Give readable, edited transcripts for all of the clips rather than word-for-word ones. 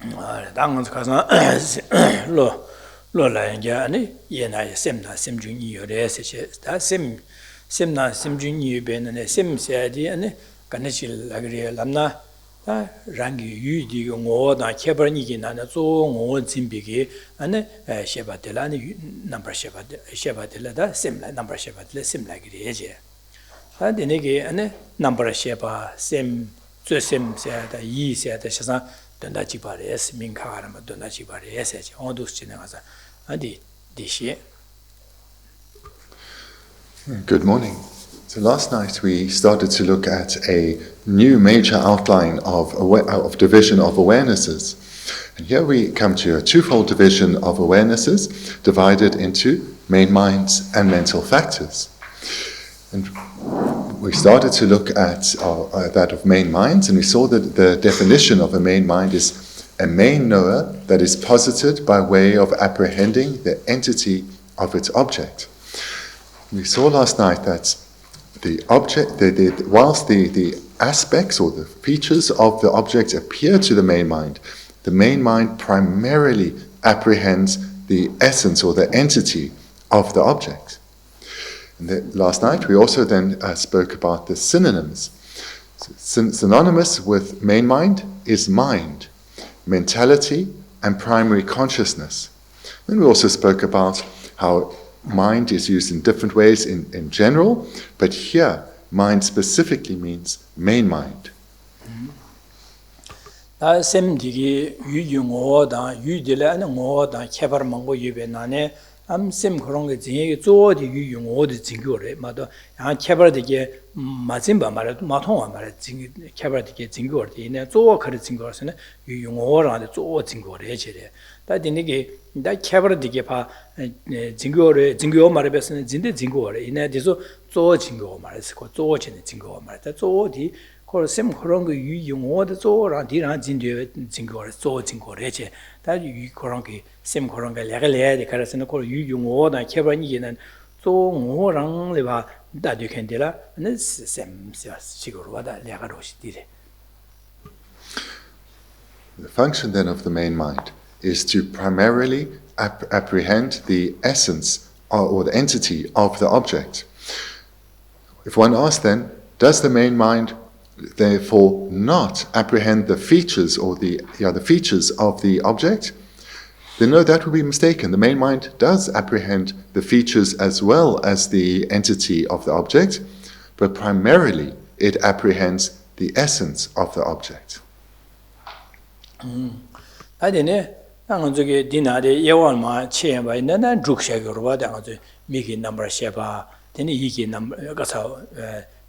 당은 가서 로라인가 아니 예나에 셈나 셈중이 요래서 다 셈나 셈중이 베는 셈세디 아니 간내실 라그리 람나 다 랑기 유디 고다 케버니기 나나 조 진비기 아니 셰바텔라니 넘버 셰바텔라다 셈라 넘버 셰바텔 셈라기리 예제 다 되네게 아니 넘버 셰바 셈 셈세다 이세다 샤사 dondachibares minkarama dondachibares ondustinagaza andi dishi. Good morning. So last night we started to look at a new major outline of division of awarenesses. And here we come to a twofold division of awarenesses divided into main minds and mental factors. And we started to look at that of main minds, and we saw that the definition of a main mind is a main knower that is posited by way of apprehending the entity of its object. We saw last night that the object, whilst the aspects or the features of the object appear to the main mind primarily apprehends the essence or the entity of the object. Last night we also then spoke about the synonyms. Synonymous with main mind is mind, mentality, and primary consciousness. Then we also spoke about how mind is used in different ways in general, but here mind specifically means main mind. Sem 그런 게 조디 유용어디 진거래 마도 한 캐버디게 맞음바 말도 마통와 말 캐버디게 진거디 네 조 그래 진거서는 유용어라데 조 진거래 제래 다디니게 다 캐버디게 봐 진거 말에서는 진데 진거래 이네 뒤서 조 진거 말에서 조 진데 진거 말다 조디 sem 그런 거 유용어도 조랑 디랑 진데 진거래 조 진거래 제 다 그런 게 셈 그런 거 레벨에 가서는 그 유용어나 캐버니는 조어랑 레바 다도 캔데라 네 셈 시고로다 레가로시디레. The function then of the main mind is to primarily apprehend the essence or the entity of the object. If one asks then, does the main mind therefore not apprehend the features or the features of the object? Then no, that would be mistaken. The main mind does apprehend the features as well as the entity of the object, but primarily it apprehends the essence of the object. 아데네 당은 저기 디나데 예원마 체험바 있는 죽셔거와 당은 미기 넘버 셰바 되니 이기 넘버 가서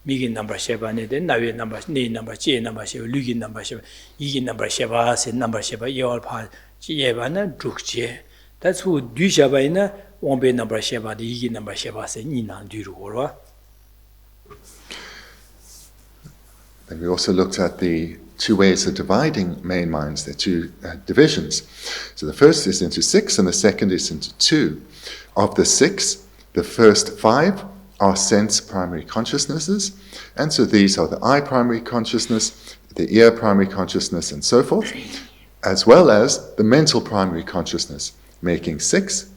미기 넘버 셰바네 된 나위 넘버 네 넘버 제 넘버 셰 류기 넘버 셰 이기 넘버 셰바 세 넘버 셰바 예월파 예바는 죽제 that's who 뒤샤바이나 원베 넘버 셰바디 이기 넘버 셰바세 니난 뒤로와. Then we also looked at the two ways of dividing main minds, the two divisions. So the first is into 6 and the second is into 2. Of the 6, the first 5 are sense primary consciousnesses, and so these are the eye primary consciousness, the ear primary consciousness, and so forth, as well as the mental primary consciousness, making 6.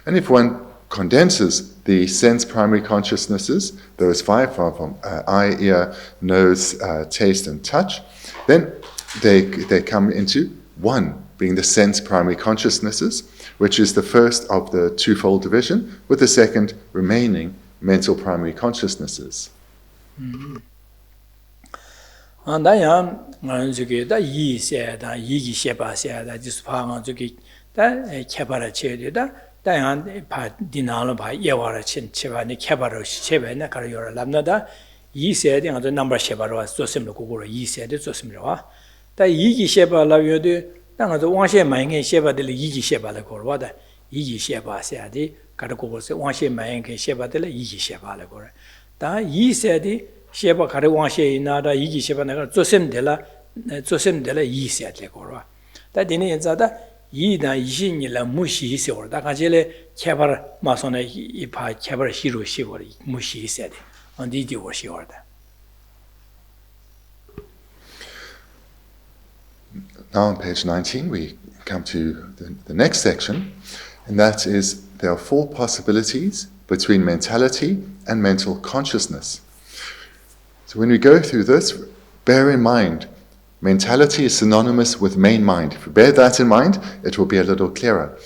And if one condenses the sense primary consciousnesses, those 5 are from eye, ear, nose, taste, and touch, then they come into 1, being the sense primary consciousnesses, which is the first of the twofold division, with the second remaining mental primary consciousnesses. 나야 저기 다 이세다 이기 셰바세다 지스파가 저기 다 개발을 쳐야되다 다양 바 디나로 바 예와를 친체바니 개발을 셰베나 가려라 람나다 이세데 아주 넘버 셰바로 소심로 고고로 이세데 소심로와 다 이기 셰바라요데 당아도 왕셰 마잉게 셰바들 이기 셰바라 고로와다 이기 셰바세야디 가르고고서 왕셰 마잉게 셰바들 이기 셰바라 고라 다 이세데 셰바 가르 왕셰 나다 이기 셰바나가 조심들라 이세데 고로와 다 디네 자다 이다 이신이라 무시시오라 다 가젤에 개발 마선에 이파 개발 시로 시고리 무시시세데 언디디 워시오다. Now on page 19 we come to the next section, and that is there are 4 possibilities between mentality and mental consciousness. So when we go through this, bear in mind, mentality is synonymous with main mind. If you bear that in mind, it will be a little clearer.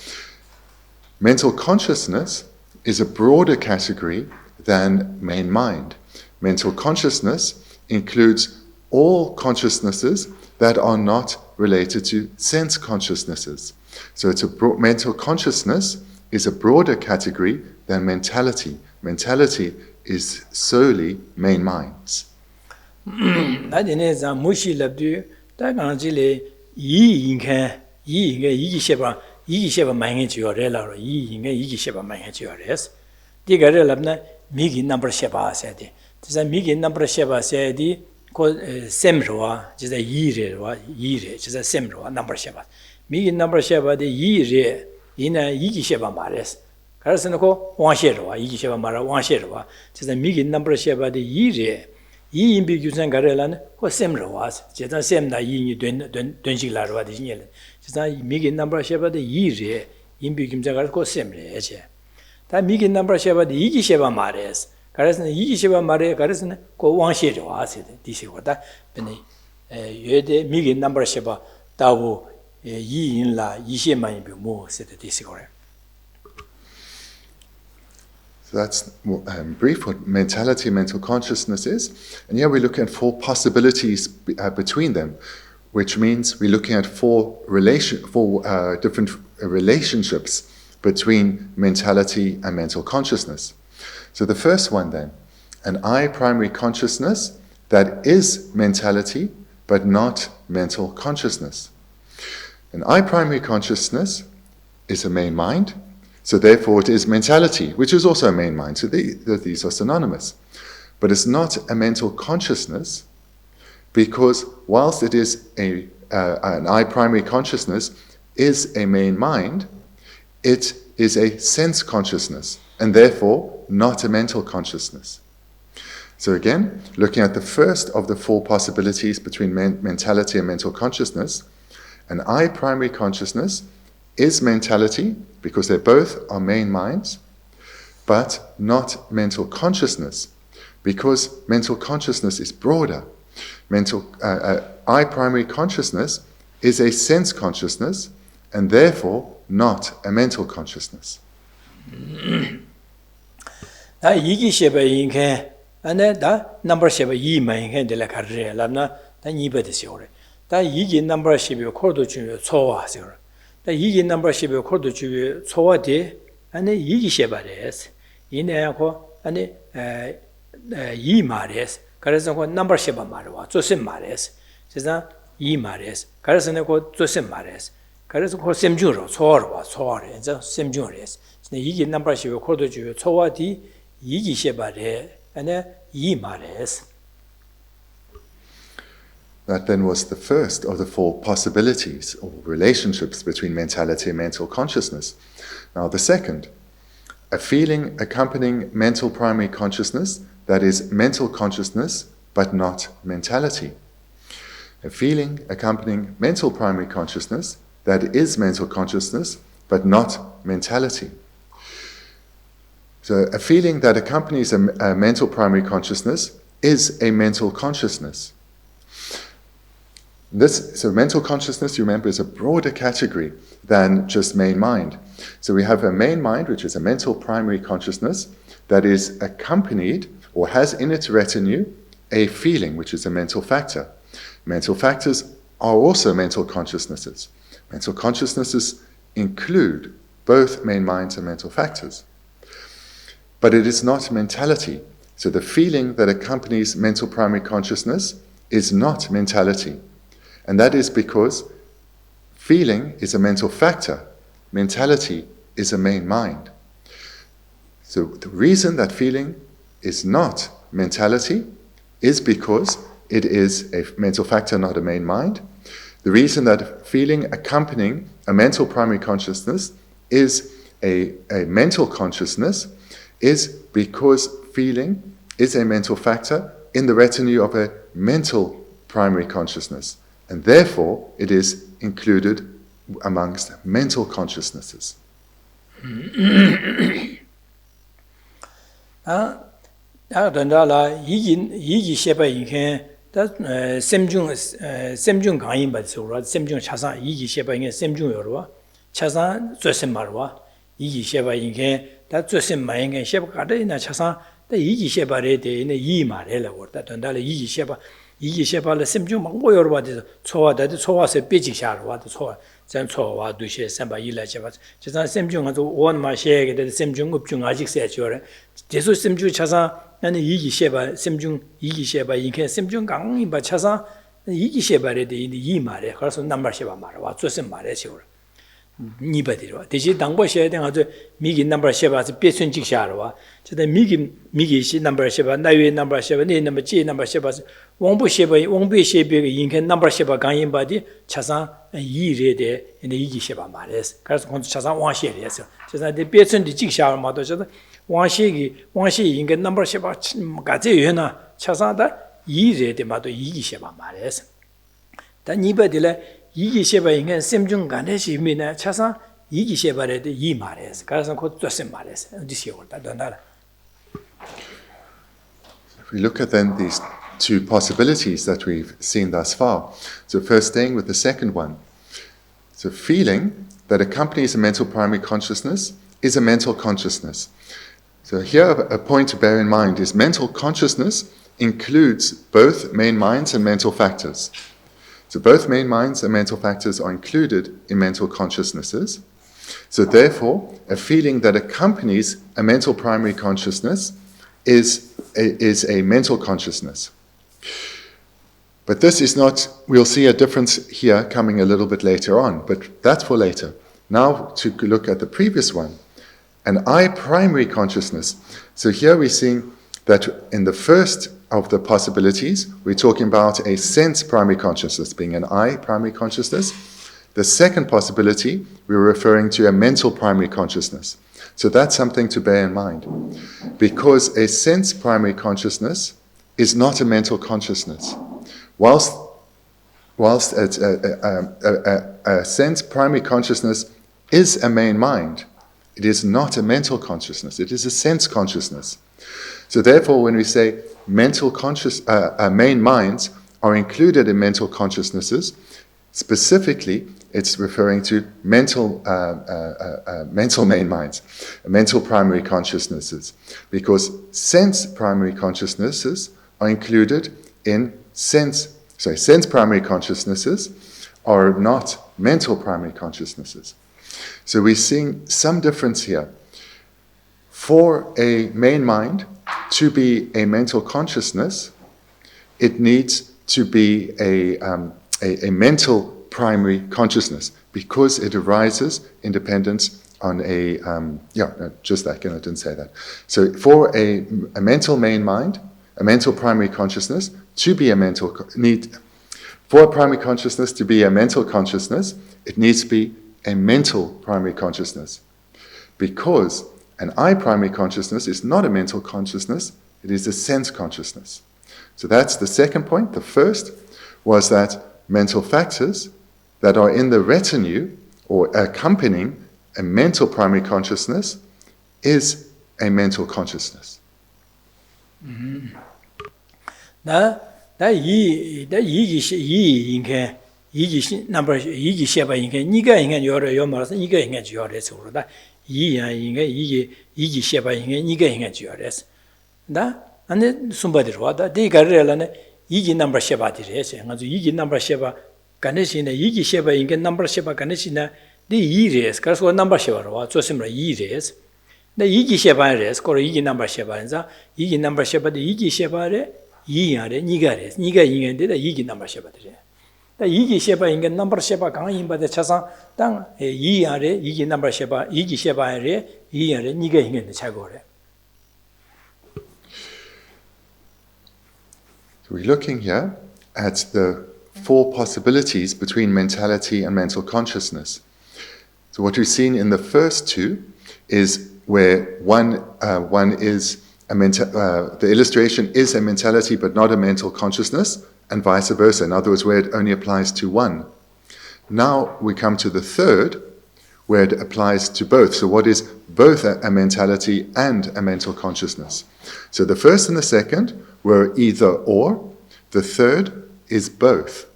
Mental consciousness is a broader category than main mind. Mental consciousness includes all consciousnesses that are not related to sense consciousnesses. So mental consciousness is a broader category than mentality. Mentality is solely main minds. Migi number sheba said. Tis a migi number sheba said, called semroa, just a year, just a semroa number sheba. Migi number sheba, the year in a yigi sheba mares. Carasanaco, one shero, yigi sheba mara, one shero, just a migi number sheba, the year. Yi in big using Garelan, or semroas, just a sem that ye don't larva the yell. Just a migi number sheba, the year in big Jagar, semre. 다 미긴 넘버 쉐바디 이기 쉐바 마레스 가르스는 이기 쉐바 마레 가르스는 고 왕셰죠 아세데 디시고다 베네 예데 미긴 넘버 쉐바 다고 이인라 이셰만이 뭐 세데 디시고래. So that's brief what mentality and mental consciousness is. And here we're looking at 4 possibilities between them, which means we're looking at 4 different relationships between mentality and mental consciousness. So the first one then, an I primary consciousness that is mentality but not mental consciousness. An I primary consciousness is a main mind, so therefore it is mentality, which is also a main mind, so these are synonymous. But it's not a mental consciousness, because whilst it is an I primary consciousness is a main mind, it is a sense consciousness, and therefore not a mental consciousness. So again, looking at the first of the 4 possibilities between mentality and mental consciousness, an I primary consciousness is mentality, because they both are main minds, but not mental consciousness, because mental consciousness is broader. I primary consciousness is a sense consciousness, and therefore not a mental consciousness. Da yigi sheba yinke, and da number sheba yi main de la carre, lamna, da niba de sore. Da yigi number sheba cordo chu soa sir. Da yigi number sheba cordo chu soa de, and yigi sheba res. In a co, and yi mares, Karasan number sheba marwa, Josim mares. Says yi mares, Karasan Josim mares. 그래서 그 셈주로 소어와 소어에 이제 셈주레스. 이게 넘버시고 코드주 소와디 이기 셰바레 아니 이 마레스. That then was the first of the 4 possibilities or relationships between mentality and mental consciousness. Now the second, a feeling accompanying mental primary consciousness that is mental consciousness but not mentality. A feeling accompanying mental primary consciousness that is mental consciousness, but not mentality. So a feeling that accompanies a mental primary consciousness is a mental consciousness. So mental consciousness, you remember, is a broader category than just main mind. So we have a main mind, which is a mental primary consciousness, that is accompanied or has in its retinue a feeling, which is a mental factor. Mental factors are also mental consciousnesses. Mental consciousnesses include both main minds and mental factors. But it is not mentality. So the feeling that accompanies mental primary consciousness is not mentality. And that is because feeling is a mental factor. Mentality is a main mind. So the reason that feeling is not mentality is because it is a mental factor, not a main mind. The reason that feeling accompanying a mental primary consciousness is a mental consciousness is because feeling is a mental factor in the retinue of a mental primary consciousness, and therefore it is included amongst mental consciousnesses. semjung 강인 받으러 semjung 차상 이기 셰바잉에 semjung 여러와 차상 쯧심 말와 이기 셰바잉에 다 쯧심 마잉에 셰바가데나 차상 다 이기 셰바레 되네 이 말해라 거다 된다래 이기 셰바를 semjung 망고 여러와서 초와다도 초와서 빼지샤로 와도 초와 전 초와 두셰 삼바 일라제바 차상 semjung도 원 마셰게 되 semjung 업중 아직 세죠래 제수 semjung 차상 나는 이기 셰바 semjung 이기 셰바 이게 semjung 강이 바 차상 이기 셰바레 되네 이 말해 그래서 넘버 셰바 말와 쯧심 말해 지고 니바디로 대시 당보셔야 돼 아주 미기 넘버 셰바스 배순 직샤로와 저다 미기시 넘버 셰바 나위 넘버 셰바 네 넘버 지 넘버 셰바스 왕부 셰바 왕부 셰베가 인게 넘버 셰바 강인 바디 차상 이레데 이 이기 셰바 말했어 그래서 콘 차상 왕셰리에서 저다 대 배순 직샤로 마도 저다 왕시 인게 넘버 셰바 가제 요나 차상다 이레데 마도 이기 셰바 말했어 다 니바디래 이기 셰바잉은 semjung 간에시 미나 차상 이기 셰바레데 이 말해서 그래서 곧 쯧심 말해서 어디시오다 donala. If we look at then these two possibilities that we've seen thus far, so first staying with the second one, so feeling that accompanies a mental primary consciousness is a mental consciousness. So here a point to bear in mind is mental consciousness includes both main minds and mental factors. So both main minds and mental factors are included in mental consciousnesses. So therefore, a feeling that accompanies a mental primary consciousness is a mental consciousness. But this is not, we'll see a difference here coming a little bit later on, but that's for later. Now to look at the previous one, an I primary consciousness. So here we're seeing that in the first of the possibilities, we're talking about a sense primary consciousness being an I primary consciousness. The second possibility, we're referring to a mental primary consciousness. So that's something to bear in mind. Because a sense primary consciousness is not a mental consciousness. Whilst a sense primary consciousness is a main mind, it is not a mental consciousness, it is a sense consciousness. So therefore, when we say mental main minds are included in mental consciousnesses, specifically, it's referring to mental main minds, mental primary consciousnesses, because sense primary consciousnesses are included in sense primary consciousnesses are not mental primary consciousnesses. So we're seeing some difference here. For a main mind to be a mental consciousness, it needs to be a mental primary consciousness because it arises in dependence on a just that. Again, I didn't say that. So for a mental main mind, a mental primary consciousness to be a for a primary consciousness to be a mental consciousness, it needs to be a mental primary consciousness, because an I primary consciousness is not a mental consciousness, it is a sense consciousness. So that's the second point. The first was that mental factors that are in the retinue or accompanying a mental primary consciousness is a mental consciousness. 이기 셰바 인게 니가 인게 지어레스 다 안에 숨바디로다 데가르라네 이기 넘버 셰바디레스 가지고 이기 넘버 셰바 간에시네 이기 셰바 인게 넘버 셰바 간에시나 디 이레스 그래서 넘버 셰바로 와 조심라 이레스 네 이기 셰바레스 거로 이기 넘버 셰바인자 이기 넘버 셰바디 이기 셰바레 이야레 니가레스 니가 인게데다 이기 넘버 셰바디레 이기 셰바 인게 넘버 셰바 강인 바데 차상 땅 이야레 이기 넘버 셰바 이기 셰바레 이야레 니가 인게 차고레. So we're looking here at the four possibilities between mentality and mental consciousness. So what we've seen in the first two is where one is the illustration is a mentality but not a mental consciousness, and vice versa. In other words, where it only applies to one. Now we come to the third, where it applies to both. So what is both a mentality and a mental consciousness? So the first and the second were either or. The third is both.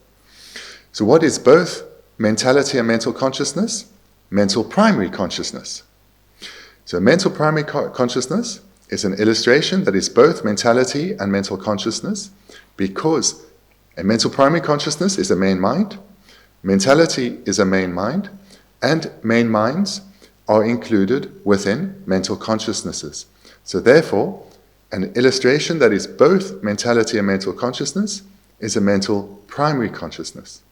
So what is both mentality and mental consciousness? Mental primary consciousness. So mental primary consciousness is an illustration that is both mentality and mental consciousness, because a mental primary consciousness is a main mind, mentality is a main mind, and main minds are included within mental consciousnesses. So therefore, an illustration that is both mentality and mental consciousness is a mental primary consciousness.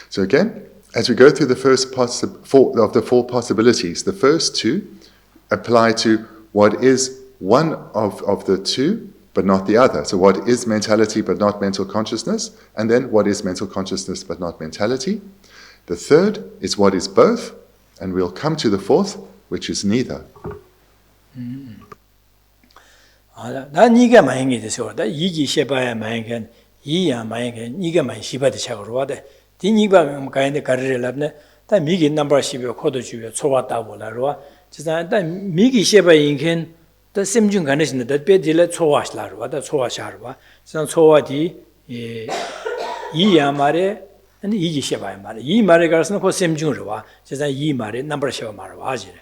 So again, as we go through the first of the four possibilities, the first two apply to what is one of the two, but not the other. So what is mentality but not mental consciousness, and then what is mental consciousness but not mentality. The third is what is both, and we'll come to the fourth, which is neither. 나 니가 많이 돼서 다 이기 셰바야 많이 이야 많이 니가 많이 시바데 차고로 와데 디 니가 가인데 가르를 랍네 다 미기 넘버 10여 코드 주여 초왔다 보라로 지사 다 미기 셰바 인켄 다 심중 가능신데 다 베딜에 초와시라로 와다 초와샤로 와 지사 초와디 이야 말에 아니 이기 셰바야 말에 이 말에 가서는 그 심중으로 와 지사 이 말에 넘버 10여 말로 와지래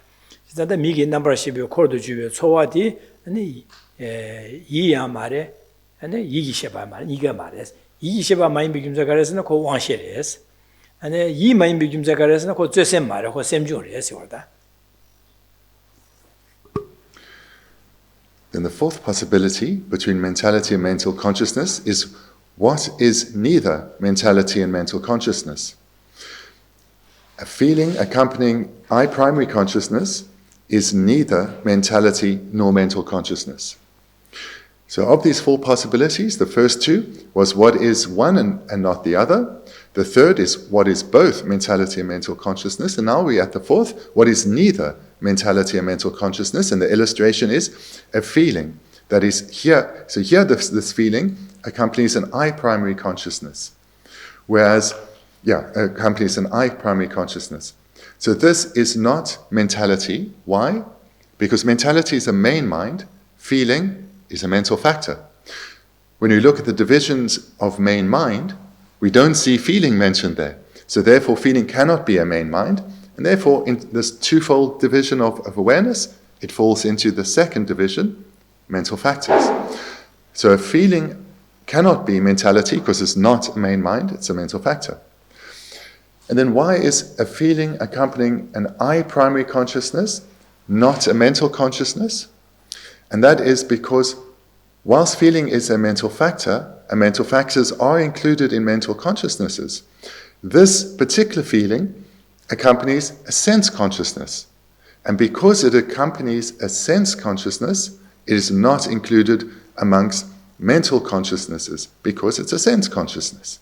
지사 다 미기 넘버 10여 코드 주여 초와디 아니 이야 말에 아니 이기셔봐 말 이가 말해서 이기셔봐 많이 비김자 가래서는 그 왕시래스 아니 이 많이 비김자 가래서는 그 죄셈 말에 그 셈중을해서 그러다. Then the fourth possibility between mentality and mental consciousness is what is neither mentality and mental consciousness. A feeling accompanying I primary consciousness is neither mentality nor mental consciousness. So of these four possibilities, the first two was what is one and not the other. The third is what is both mentality and mental consciousness. And now we're at the fourth, what is neither mentality and mental consciousness. And the illustration is a feeling that is here. So here this feeling accompanies an I primary consciousness. Whereas, accompanies an I primary consciousness. So this is not mentality. Why? Because mentality is a main mind, feeling is a mental factor. When you look at the divisions of main mind, we don't see feeling mentioned there. So therefore feeling cannot be a main mind, and therefore in this twofold division of awareness, it falls into the second division, mental factors. So a feeling cannot be mentality because it's not a main mind, it's a mental factor. And then why is a feeling accompanying an I primary consciousness not a mental consciousness? And that is because whilst feeling is a mental factor, and mental factors are included in mental consciousnesses, this particular feeling accompanies a sense consciousness. And because it accompanies a sense consciousness, it is not included amongst mental consciousnesses because it's a sense consciousness.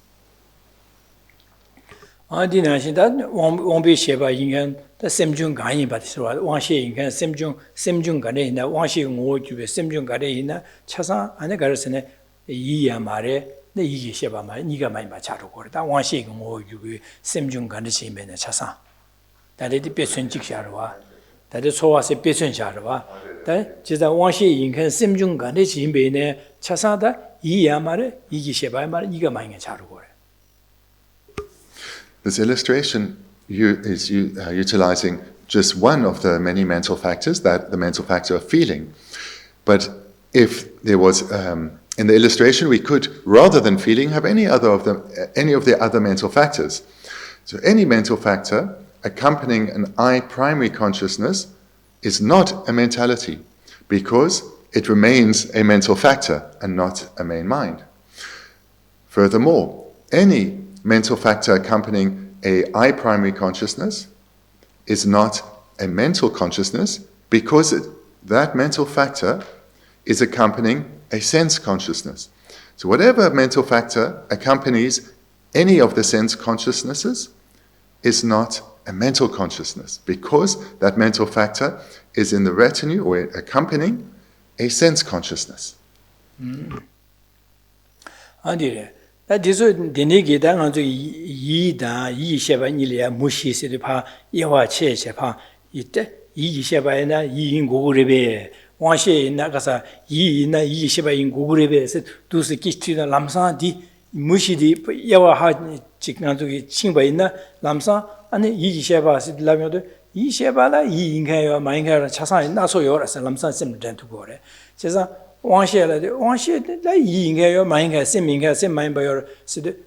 어디나시다 원비 셰바 인간 다 셈중 간이 받으서 왕시 인간 셈중 간에 있나 왕시 오주에 셈중 간에 있나 차사 안에 가르스네 이야 말에 내 이게 셰바 말 네가 많이 맞아로 거다 왕시 오주에 셈중 간에 지면에 차사 다리디 배선직샤로 와 다리 소와세 배선샤로 와다 지다 왕시 인간 셈중 간에 지면에 차사다 이야 말에 이게 셰바 말 네가 많이 자로 거 This illustration is utilizing just one of the many mental factors, that the mental factor of feeling. But if there was, in the illustration, we could, rather than feeling, have any of the other mental factors. So any mental factor accompanying an I primary consciousness is not a mentality because it remains a mental factor and not a main mind. Furthermore, any mental factor accompanying a I primary consciousness is not a mental consciousness because that mental factor is accompanying a sense consciousness. So whatever mental factor accompanies any of the sense consciousnesses is not a mental consciousness because that mental factor is in the retinue or accompanying a sense consciousness. 아니래. That is Denigi Dang Yi Da Yi Sheba Nilia Mushi Sidipa Yawa Che Shepa It Yi Sheba Yi in Gugurebe One She in Nagasa Yi in Yi Sheba in Gugurebe said do the Kichi Lamsa di Mushi di Yawa Ha Chikantu Chimba in Lamsa and Yi Sheba Sid Lamio Yi Sheba Yi in Kaya Manga Chasa Naso Yor as a Lamsa Simultan to Gore. One share like Yi Gayo, Manga, Simming, same mind by your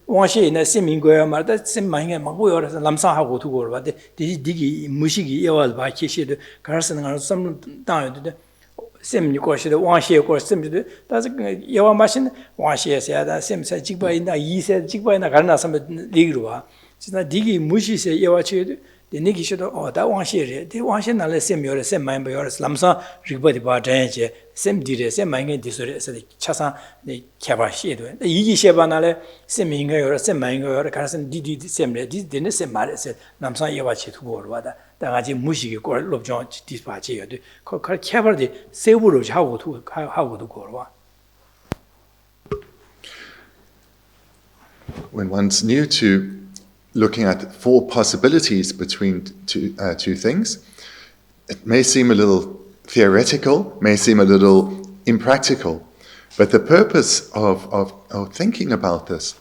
one share in a Simming Goya, that same Manga, Magoya, Lamsa Hago to go, but the Digi Mushigi, Yawal by Kishi, Carson, or some down to the same question, one share course, simply that's Yawa machine, one share said that same said Jigba in the Yi said Jigba in the Garna, some Ligua. It's not Digi Mushi say Yawa. The Niki should that one share, the one share, not same your same mind by yours, Lamsa, Ribody Bardange, same did same mind disorder, the Chasa, the Kabashi, the Yi Shebanale, same inga or same mind or Carson did the same, this didn't say matter, said Lamsa Yawachi to go, rather than Aji Mushi or Lobjong dispatch, cover the Seburuj, how would go. When one's new to looking at 4 possibilities between two things, it may seem a little theoretical, may seem a little impractical, but the purpose of thinking about this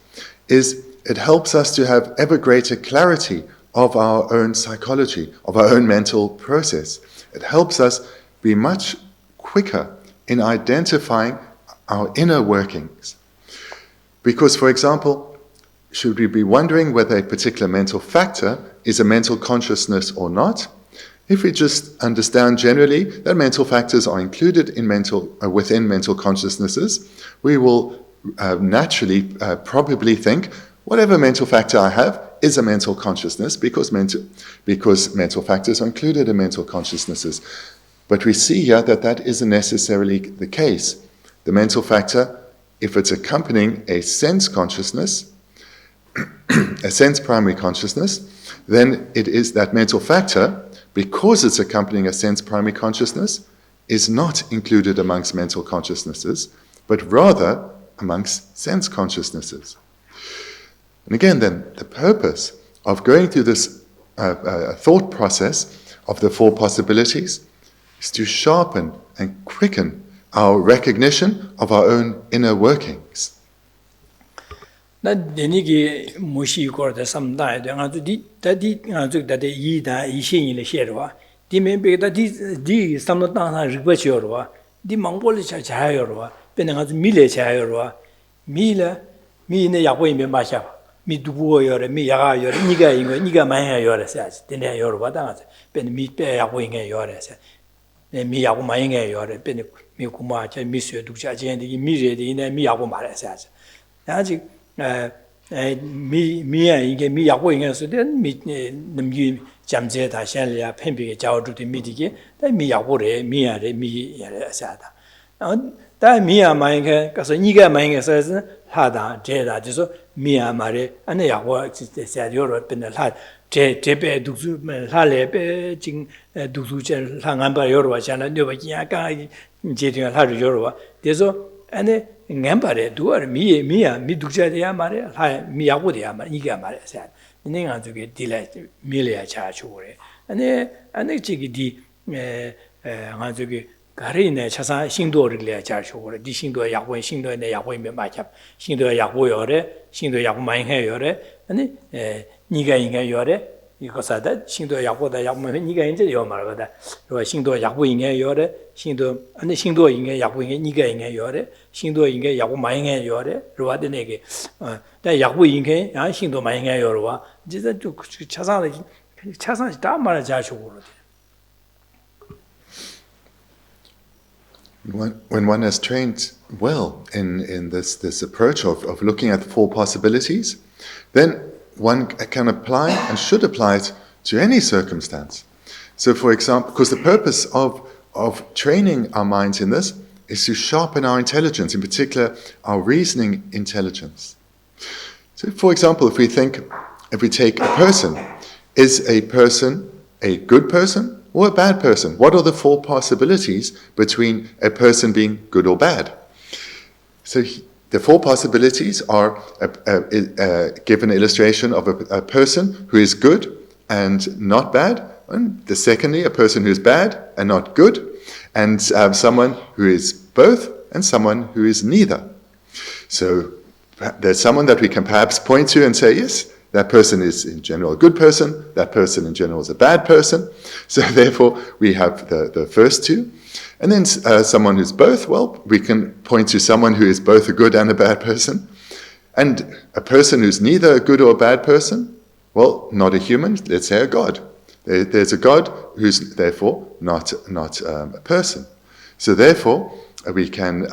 is it helps us to have ever greater clarity of our own psychology, of our own mental process. It helps us be much quicker in identifying our inner workings. Because, for example, should we be wondering whether a particular mental factor is a mental consciousness or not? If we just understand generally that mental factors are included in within mental consciousnesses, we will naturally probably think whatever mental factor I have is a mental consciousness because mental factors are included in mental consciousnesses. But we see here that isn't necessarily the case. The mental factor, if it's accompanying a sense consciousness, a sense primary consciousness, then it is that mental factor, because it's accompanying a sense primary consciousness, is not included amongst mental consciousnesses, but rather amongst sense consciousnesses. And again, then, the purpose of going through this thought process of the 4 possibilities is to sharpen and quicken our recognition of our own inner workings. That Denigi Mushi got some died, and that Yi da Ishin in the Sherwa. The maybe that is some not request Yorwa, the Mongolish Chayorwa, Penang Mille Chayorwa, Mila, me in the Yahweh Masha, me do your me Yaga, your Niga Maya Yora says, then Yorwa dance, Ben me pay Yahweh Yora says. Me Yagumainga Yora, Ben Mikuma, Monsieur Duchaji, and the immediate in a me Yagumara says. Me and me are going as then meet the Jamze, Tashalia, Pempi, Jow to the Midige, then me are me and me Sada. That me are mine, because a nigger mine says, Hada, Jeda, just me are Mare, and they are works, they said Europe in the Had, Jepe, Duzu, Hale, Jing, Duzu, Hangamba, Yorwa, and Nova Yaka, Jeting a Had Yorwa. There's and Ngambare, do me, Duja de Amare, me Abudia, Niga Mare said. And then to get delight, Milia charge over it. And they check the Hanzuki Karine, Chasa, Shindo Riglia charge over it, dishing to a Yahweh, Shindo and the Yahweh Makap, Shindo Yahweh Yore, Shindo Yahweh Yore, and Niga Inga Yore. Because of that, Shindo Yahweh, the Yahweh Niga into the Yomara, Shindo Yahweh Inga Yore, Shindo, and the Shindo Inga Yahweh Niga Inga Yore, Shindo Inga Yahweh Mainga Yore, Ruadenege, that Yahweh Inga, and Shindo Mainga Yorwa, just to Chasa Damara Jashu. When one has trained well in this approach of looking at the 4 possibilities, then one can apply and should apply it to any circumstance. So, for example, because the purpose of training our minds in this is to sharpen our intelligence, in particular our reasoning intelligence. So, for example, if we take a person, is a person a good person or a bad person? What are the 4 possibilities between a person being good or bad? So the four possibilities are give an illustration of a person who is good and not bad, and the secondly, a person who is bad and not good, and someone who is both and someone who is neither. So there's someone that we can perhaps point to and say, yes, that person is in general a good person, that person in general is a bad person. So therefore we have the first two. And then someone who's both, well, we can point to someone who is both a good and a bad person. And a person who's neither a good or a bad person, well, not a human, let's say a god. There's a god who's therefore not a person. So therefore we can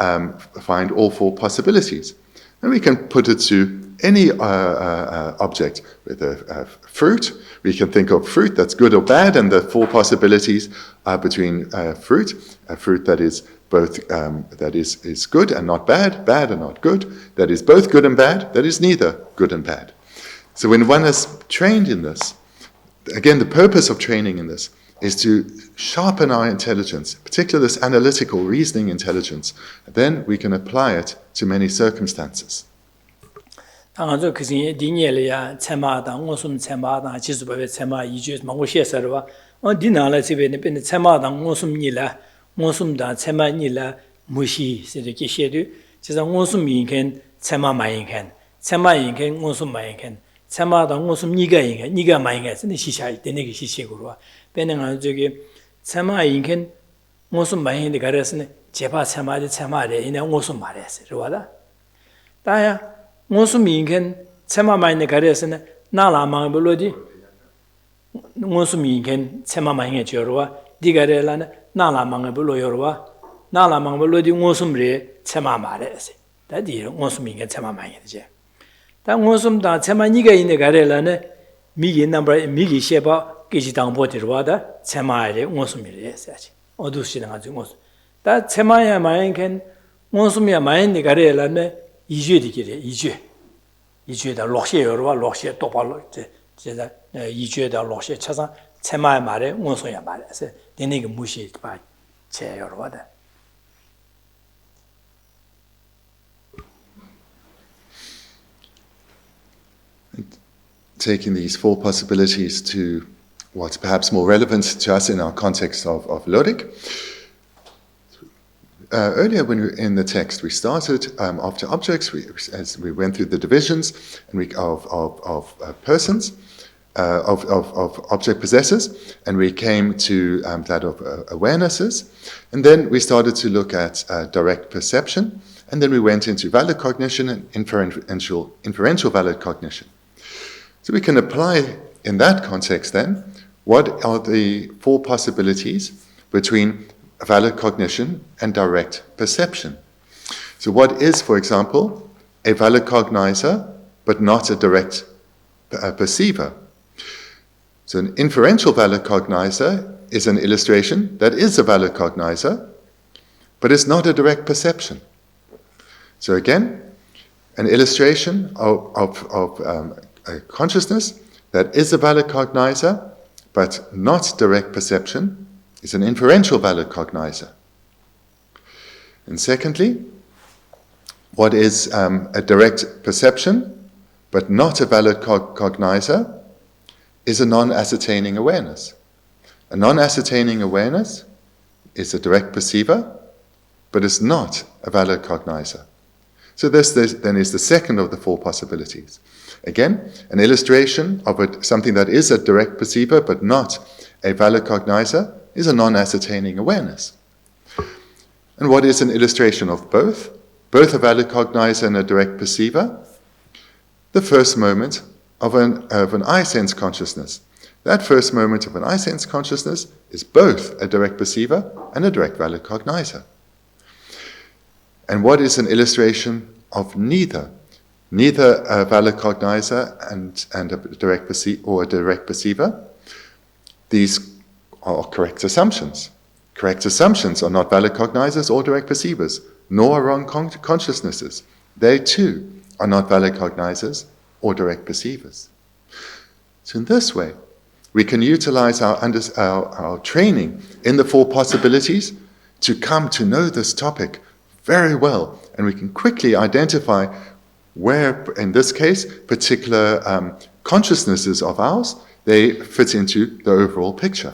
find all four possibilities. And we can put it to any object with a fruit. We can think of fruit that's good or bad, and the four possibilities are between fruit, a fruit that is both that is good and not bad, bad and not good, that is both good and bad, that is neither good and bad. So when one is trained in this, again, the purpose of training in this is to sharpen our intelligence, particularly this analytical reasoning intelligence. Then we can apply it to many circumstances. 당한저 그중에 디니엘이야 체마다 무슨 체마다 지수법의 체마 이주 망고시에서와 디나라 집에는 빈 체마다 무슨 일라 무슨다 체마니라 무시 이렇게 시에도 제가 무슨 인간 체마 마인간 체마 인간 무슨 마인간 체마다 무슨 니가 마인간 근데 시샤일 때 내게 시시고로 배는 저기 체마 인간 무슨 마인데 가르스네 제바 체마래 이내 무슨 말했어 그러다 다야 무슨 인간 체마마인데 가려서는 나라망을 불러지 무슨 인간 체마마인에 저러와 디가래라는 나라망을 불러요와 나라망을 불러지 무슨 래 체마마래서 다디 무슨 인간 체마마인이지 다 무슨 다 체마니가 있는 가래라는 미기 넘버 미기 셰바 기지당 보지로와다 체마래 무슨 일이었지 어두시는 가지고 무슨 다 체마야 마인간 무슨이야 마인데 가래라는 이주디기래 이주에다 록시여와 록시에 똑바로 제가 이주에다 록시 찾아 체마의 말에 원소야 말해서 되는 게 무시 봐 제여로다. Taking these four possibilities to what's perhaps more relevant to us in our context of Lorig. Earlier, when we were in the text, we started after objects. As we went through the divisions of persons, of object possessors, and we came to that of awarenesses, and then we started to look at direct perception, and then we went into valid cognition and inferential valid cognition. So we can apply in that context then what are the four possibilities between valid cognition and direct perception. So what is, for example, a valid cognizer but not a direct perceiver? So an inferential valid cognizer is an illustration that is a valid cognizer but is not a direct perception. So again, an illustration of a consciousness that is a valid cognizer but not direct perception is an inferential valid cognizer. And secondly, what is a direct perception but not a valid cognizer is a non-ascertaining awareness. A non-ascertaining awareness is a direct perceiver but is not a valid cognizer. So this then is the second of the four possibilities. Again, an illustration of something that is a direct perceiver but not a valid cognizer is a non-ascertaining awareness. And what is an illustration of both? Both a valid cognizer and a direct perceiver? The first moment of an eye-sense consciousness. That first moment of an eye-sense consciousness is both a direct perceiver and a direct valid cognizer. And what is an illustration of neither? Neither a valid cognizer and a direct perceiver. These are correct assumptions. Correct assumptions are not valid cognizers or direct perceivers, nor are wrong consciousnesses. They too are not valid cognizers or direct perceivers. So in this way, we can utilize our training in the four possibilities to come to know this topic very well and we can quickly identify where, in this case, particular consciousnesses of ours, they fit into the overall picture.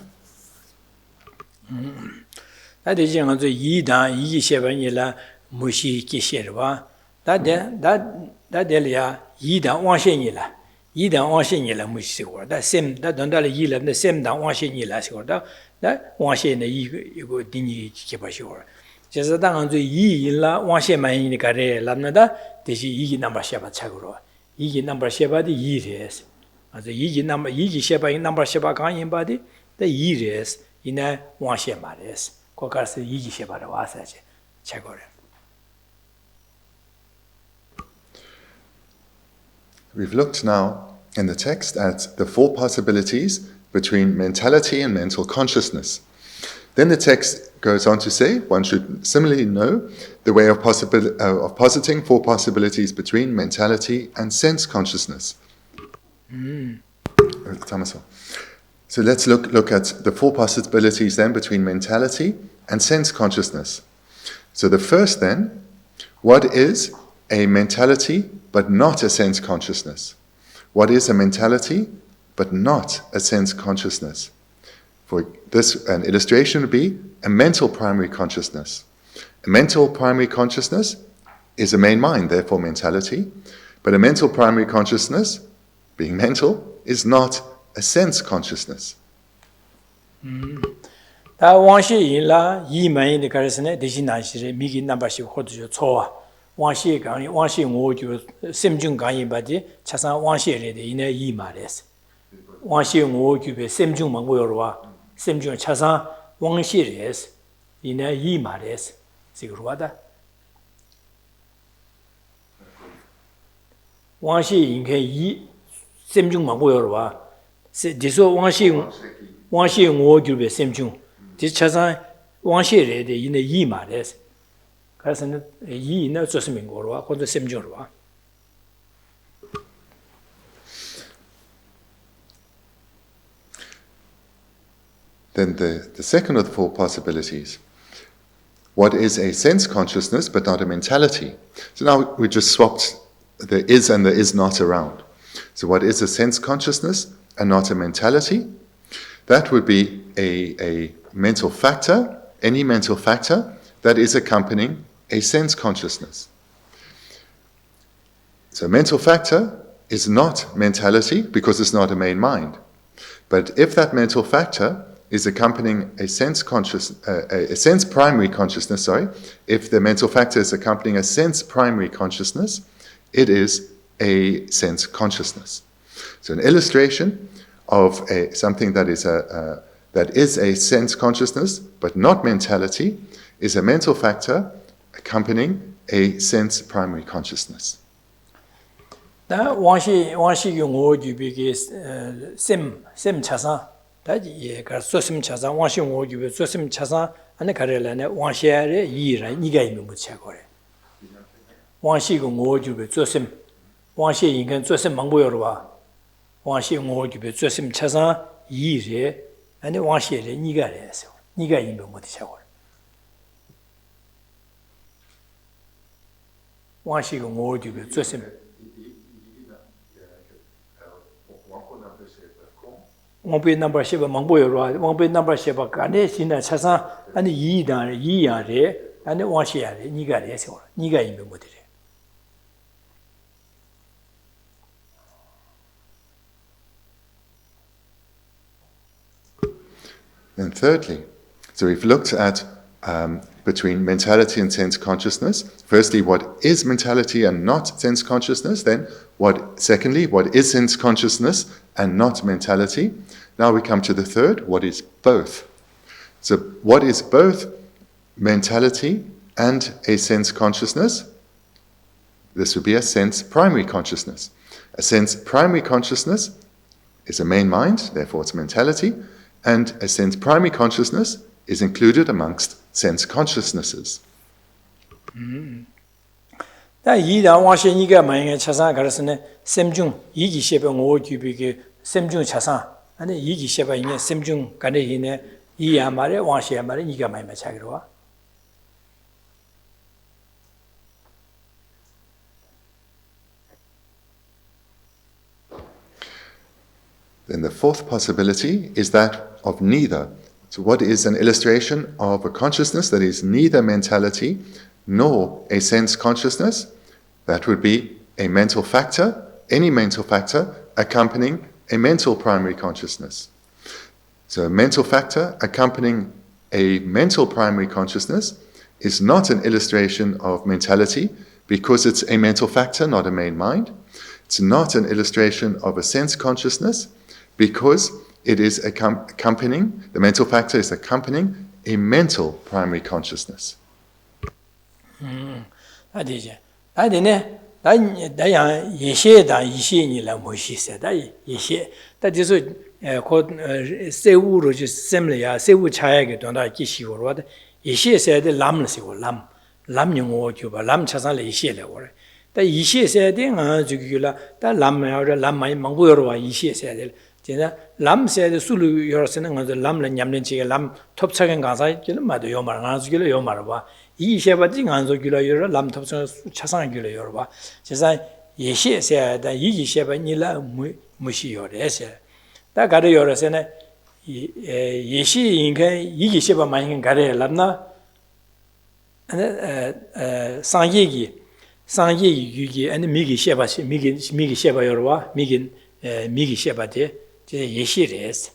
제가 당한주 이일라 왕셰만이 가래 람나다 대시 이기 넘버 셰바 차고로 이기 넘버 셰바디 이레스 아주 이기 셰바인 넘버 셰바 강인 바디 더 이레스 이나 왕셰마레스 거가서 이기 셰바로 와서지 차고로. We've looked now in the text at the four possibilities between mentality and mental consciousness. Then the text goes on to say one should similarly know the way of positing four possibilities between mentality and sense consciousness. So let's look at the four possibilities then between mentality and sense consciousness. So the first then, what is a mentality but not a sense consciousness? What is a mentality but not a sense consciousness? For this, an illustration would be a mental primary consciousness. A mental primary consciousness is a main mind, therefore mentality, but a mental primary consciousness, being mental, is not a sense consciousness. 다 왕시인라 이만이 가르스네 대신나시레 미기 남바시 호두죠 초와 왕시 강이 왕시 오주 셈중 강이 바지 차상 왕시레데 이내 이 말레스 왕시 오주베 셈중 망고요로와 셈중 차상 왕시레스 이내 이 말레스 지그로와다 왕시 인게 이 셈중 망고요로와 디소 왕시 오주베 셈중 디차상 왕시레데 이내 이 말레스 그래서는 이는 좋으면 거로와 혼자 셈중으로와. Then the second of the four possibilities. What is a sense consciousness but not a mentality? So now we just swapped the is and the is not around. So what is a sense consciousness and not a mentality? That would be a mental factor, any mental factor that is accompanying a sense consciousness. So mental factor is not mentality because it's not a main mind. But if that mental factor is accompanying a sense primary consciousness, if the mental factor is accompanying a sense primary consciousness, it is a sense consciousness. So an illustration of something that is a sense consciousness but not mentality is a mental factor accompanying a sense primary consciousness. 다 왕시 용어 주비게 셈 차사 다지 그 소심 차사 왕시 용어 주비 소심 차사 안에 가려라네 왕시에 이라 니가 있는 거 채거래. 왕시 용어 주비 소심 왕시 인간 소심 망보여로 봐. 왕시 용어 주비 소심 차사 이래 안에 왕시에 니가 해서 니가 있는 거 채거래. 왕시고 모두가 조심 원배 넘버 10 망보여로 원배 넘버 10 간에 신나 차상 아니 이야래 아니 왕시야래 니가 해서 니가 있는 거들이. And thirdly, so we've looked at between mentality and sense consciousness. Firstly, what is mentality and not sense consciousness? Then, secondly, what is sense consciousness and not mentality? Now we come to the third, what is both? So, what is both mentality and a sense consciousness? This would be a sense primary consciousness. A sense primary consciousness is a main mind, therefore it's mentality, and a sense primary consciousness is included amongst sense consciousnesses. 다 이다 왕시니가 만약에 차상 가르스네 셈중 이기 셰병 오규비게 셈중 차상 아니 이기 셰바이네 셈중 간에 이네 이야 말에 왕시야 말에 이가 많이 차기로 와. Then the fourth possibility is that of neither. So what is an illustration of a consciousness that is neither mentality nor a sense consciousness? That would be a mental factor, any mental factor accompanying a mental primary consciousness. So a mental factor accompanying a mental primary consciousness is not an illustration of mentality because it's a mental factor, not a main mind. It's not an illustration of a sense consciousness because it is accompanying, the mental factor is accompanying a mental primary consciousness. Atisha. Adine, Dayan Yeshe da Yeshe ni la Moshi said, Yeshe. That is called Sewu Roji Semlia, Sewu Chayag, don't I kiss you or what? Yeshe said the lamness or lam, lam yung juba, lam chasal Yeshe or. The Yeshe said, Jugula, that lam or lam my mangura, Yeshe said. Lam said Sulu Yorsen of the lam and Yamlinchi lam top second Gaza, Kilma, the Yomar, Ansgula Yomarva. Yi Sheba Ding Anzogula Yura, lam top Chasangula Yorba. Chesai Yeshe said that Yi Sheba Nila Mushi or Esse. That got your Sene Yeshi Inca, Yi Sheba Mayan Gare Lamna and Sangi, Yugi, and Migi Sheba, Migi Sheba Yorwa, Migi Sheba de. Yeshi res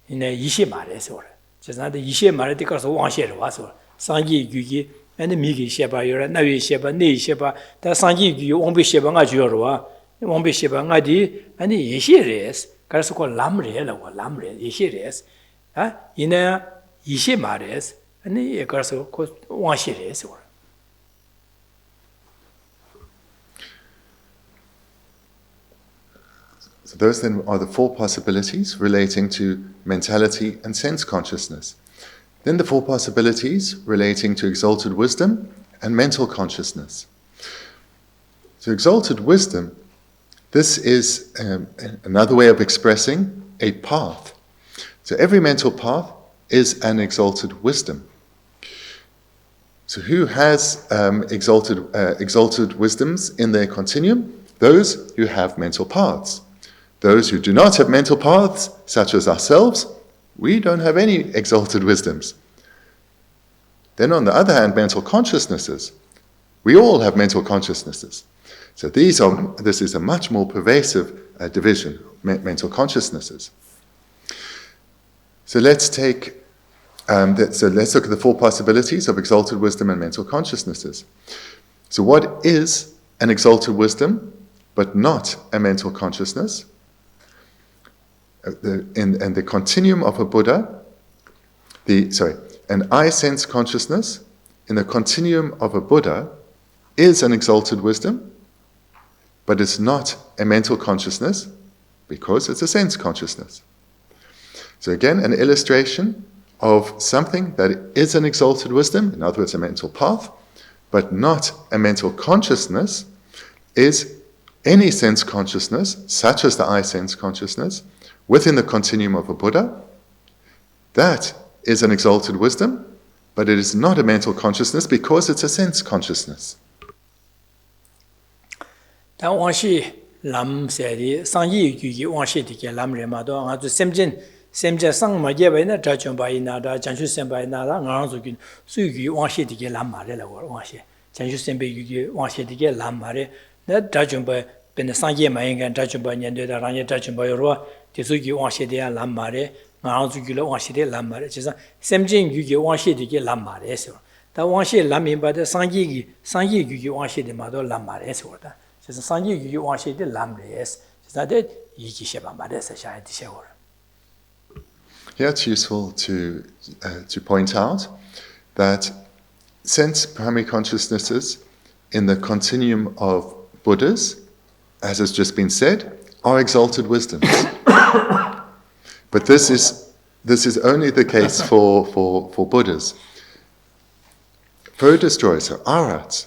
in a Yishi Mares or just not the Yishi Mariticos of one share was or Sangi Yugi and the Migi Sheba, Yura, Navi Sheba, Ne Sheba, that Sangi you won't be Sheba Najurwa, it won't be Sheba Nadi, and the Yishi res, Carso called Lamre or Lamre, Yishi res, in a Yishi Mares, and the Carso called one share or. So those then are the four possibilities relating to mentality and sense consciousness. Then the four possibilities relating to exalted wisdom and mental consciousness. So exalted wisdom, this is another way of expressing a path. So every mental path is an exalted wisdom. So who has exalted wisdoms in their continuum? Those who have mental paths. Those who do not have mental paths, such as ourselves, we don't have any exalted wisdoms. Then on the other hand, mental consciousnesses. We all have mental consciousnesses. So this is a much more pervasive division, mental consciousnesses. So let's look at the four possibilities of exalted wisdom and mental consciousnesses. So what is an exalted wisdom, but not a mental consciousness? In the continuum of a Buddha, an I sense consciousness in the continuum of a Buddha is an exalted wisdom, but it's not a mental consciousness because it's a sense consciousness. So again, an illustration of something that is an exalted wisdom, in other words, a mental path, but not a mental consciousness, is any sense consciousness, such as the I sense consciousness, within the continuum of a Buddha. That is an exalted wisdom, but it is not a mental consciousness because it's a sense consciousness. Lam said, Sangi Yugi, Wanshi, Lam Remado, and to Semjen Sang Magavina, Jajumba in Nada, Jansu Semba in Nada, Naranzukin, Sugi, Wanshi, Lam Marella or Wanshi, Jansu Sembe Yugi, Wanshi, Lam Mare, that Jajumba, Benasangi Maing and Jajumba and the Ranya Jajumba Roa, Tisugi Wanshi, Lam Mare, Naranzukula Wanshi, Lam Mare, Semjin Yugi, Wanshi, Lam Mare, so that Wanshi Lamin by the Sangi Yugi, Wanshi, the Mado, Lam Mare, so that. Sangi you want the lamres, is that it? Yikisheba Madesa Atisha. Here it's useful to point out that sense primary consciousnesses in the continuum of Buddhas, as has just been said, are exalted wisdoms. But this is only the case for Buddhas. For destroyers, so arhats,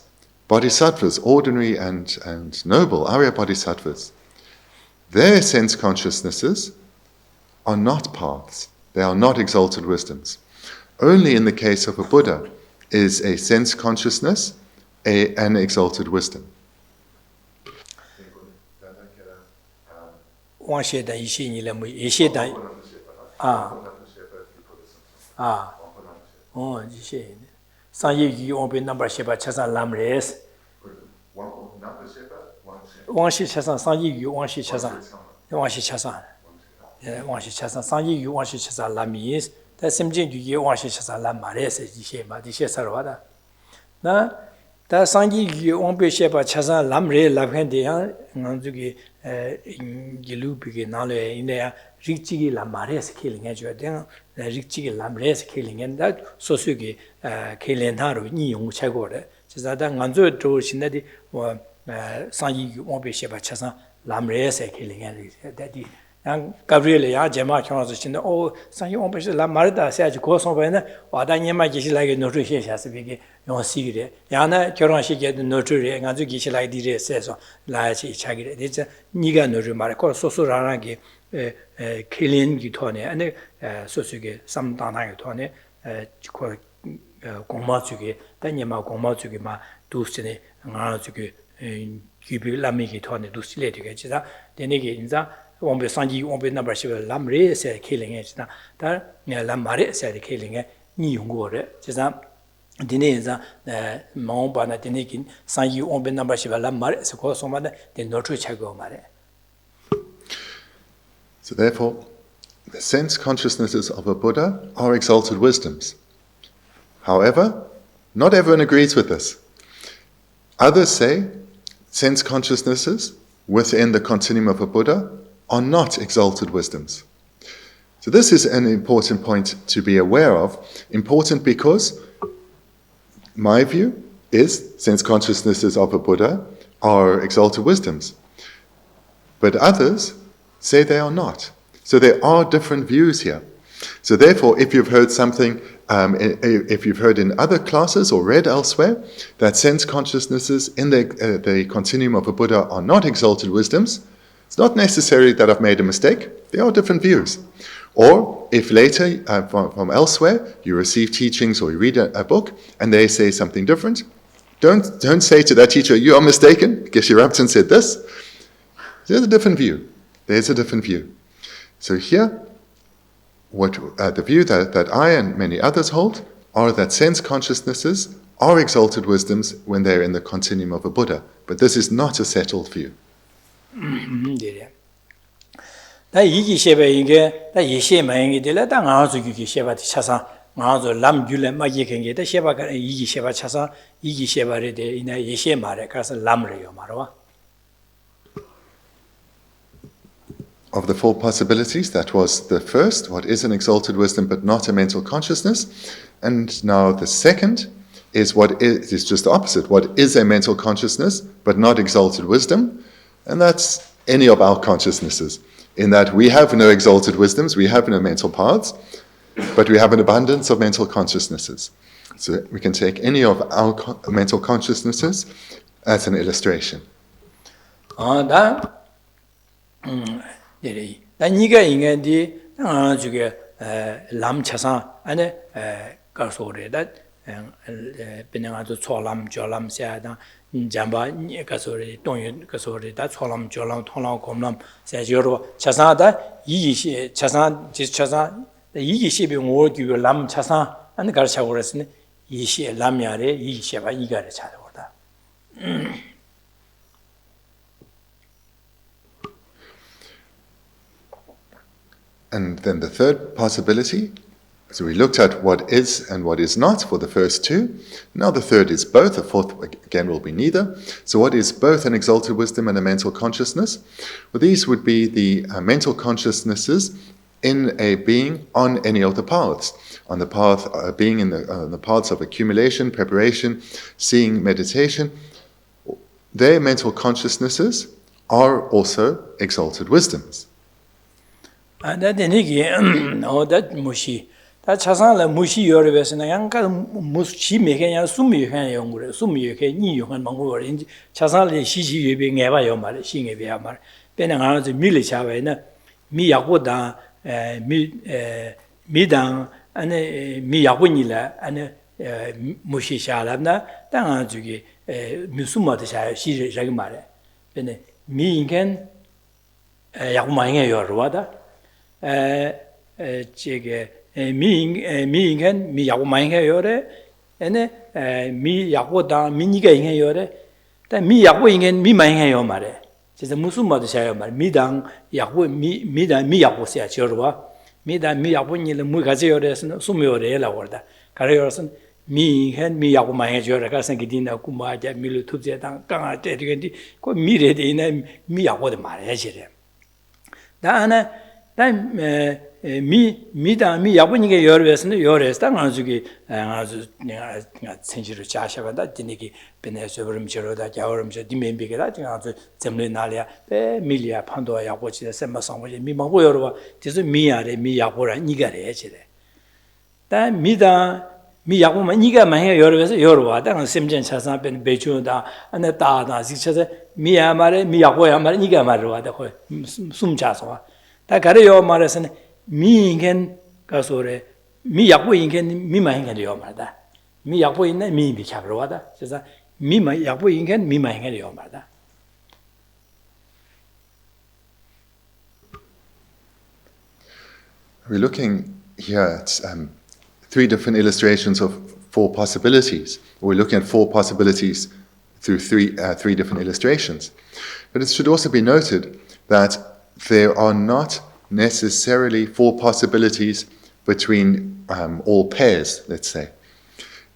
bodhisattvas, ordinary and noble, Arya bodhisattvas, their sense consciousnesses are not paths. They are not exalted wisdoms. Only in the case of a Buddha is a sense consciousness an exalted wisdom. 왕셰 다 이시 니래 뭐 예셰 다 이시 상예 유 원배 넘버 셰바 차사 람레스 왕시 차사 상예 유 왕시 차사 왕시 차사 왕시 차사 상예 유 왕시 차사 람이스 다 심진 유 왕시 차사 람마레스 이시 마 디셰 서와다 다 상기 원배 셰바 차사 람레 라펜데야 ngang주기 길루비게 나레 인데야 릭지기 람마레스 킬링해 줘야 돼 릭지기 람레스 킬링엔다 소수기 킬렌타로 니용 최고래 제자다 ngang주 도신데디 상기 원배 셰바 차사 람레스 킬링해 돼디 양 가브리엘야 제마 경화서 신데 상기 원배 람마르다 세지 고송배네 와다니마 기실라게 노르셰샤스비게 용시기래 야나 결혼식에도 노트를 가지고 기실라이디레 세서 라치 차기래 이제 니가 노를 말고 소소라라게 킬린 기토네 아니 소소게 삼단하게 토네 그 공마주게 다니마 공마주게 마 두스네 가지고 기빌라미기 토네 두실레 되게지다 되네게 인자 원배 상기 원배 넘버 10 람레세 킬링에지다 다 람마레세 킬링에 니 용고래 제가 디네자 마오바나 디네긴 상이 온베 넘버 10 람마레 스코 소마데 데 노트 차고 마레. So therefore, the sense consciousnesses of a Buddha are exalted wisdoms. However, not everyone agrees with this. Others say sense consciousnesses within the continuum of a Buddha are not exalted wisdoms. So this is an important point to be aware of. Important because my view is sense consciousnesses of a Buddha are exalted wisdoms. But others say they are not. So there are different views here. So therefore, if you've heard something, if you've heard in other classes or read elsewhere that sense consciousnesses in the continuum of a Buddha are not exalted wisdoms, it's not necessary that I've made a mistake. There are different views. Or if later from elsewhere you receive teachings or you read a book and they say something different, don't say to that teacher, you are mistaken, Geshe Thubten said this. There's a different view. There's a different view. So here, what the view that I and many others hold are that sense consciousnesses are exalted wisdoms when they're in the continuum of a Buddha. But this is not a settled view. 다 이기 셰베 이게 다 예셰마 이게 되라 다 가서 이기 셰바 차사 가서 람귤레 마게 겐게 다 셰바가 이기 셰바 차사 이기 셰바레 데 이나 예셰마레 가서 람레요 말와. Of the four possibilities, that was the first, what is an exalted wisdom but not a mental consciousness. And now the second is what is just the opposite. What is a mental consciousness but not exalted wisdom? And that's any of our consciousnesses. In that we have no exalted wisdoms, we have no mental paths, but we have an abundance of mental consciousnesses. So we can take any of our mental consciousnesses as an illustration. 다 니가 인간디 저게 람차상 안에 가서래다 비능아도 초람 조람 세다 잠바 가서래 동연 가서래 다 초람 조람 통람 곰람 세저로 차상다 이기시 차상 지차상 이기시비 오기 람차상 안에 가르쳐 그랬으니 이시 람야래 이시바 이가래 찾아오다. And then the third possibility, so we looked at what is and what is not for the first two. Now the third is both, the fourth again will be neither. So what is both an exalted wisdom and a mental consciousness? Well, these would be the mental consciousnesses in a being on any of the paths. On the path, being in the paths of accumulation, preparation, seeing, meditation. Their mental consciousnesses are also exalted wisdoms. 다 되니기 다 무시 다 차상을 무시 여러베스나 양가 무시 메게냐 수미해 연구래 수미해 니용한 망고를 인지 차상을 시시 예배 내봐요 말 신예배야 말 배는 가서 밀리 차베나 미야고다 미당 안에 미야고니라 안에 무시샤라나 당한 저기 미수마도 샤 시리 저기 말해 배는 미인간 야구마잉에 요르와다 제게 미잉겐 미 야구마잉에 요래 에네 미 야구다 미니가 잉에 요래 미 야구 잉겐 미마잉에 요 말에 그래서 무슨 말도 셔요 말 미당 야구 미당 미 야구 셔 저러와 미당 미 야구 니를 무 가지 요래서 숨요래라고 그러다 가려서 미잉겐 미 야구마잉에 요래 가서 기디나 구마자 밀로 투제당 강아 때리겠디 그 미래에 있는 미 야구도 말해야지 다나 미 야분이게 여러에서는 여러에서 당하주기 아주 내가 sensi로 자셔가다 디니기 베네서 버음저로다 자오름저 디멘비게다 아주 점례 날이야 배 밀리아 판도야 야고지에 셈마상고지 미마고 여러와 디서 미야래 미 야고라 니가래 지래 다 미다 미 야고만 니가 많이 여러에서 여러와 당은 셈전 차상 벤 베주다 안에 따다 지쳐서 미야 말에 미 야고야 말에 니가 말로와다 거 숨자서 다 가려요 말에서는 미인겐 가소래 미 약보 인겐 미마인겐이요 말다 미 약보 있는 미미 잡으러와다 그래서 미마 약보 인겐 미마인겐이요 말다 We're looking here at three different illustrations of four possibilities. We're looking at four possibilities through three different illustrations. But it should also be noted that there are not necessarily four possibilities between all pairs, let's say.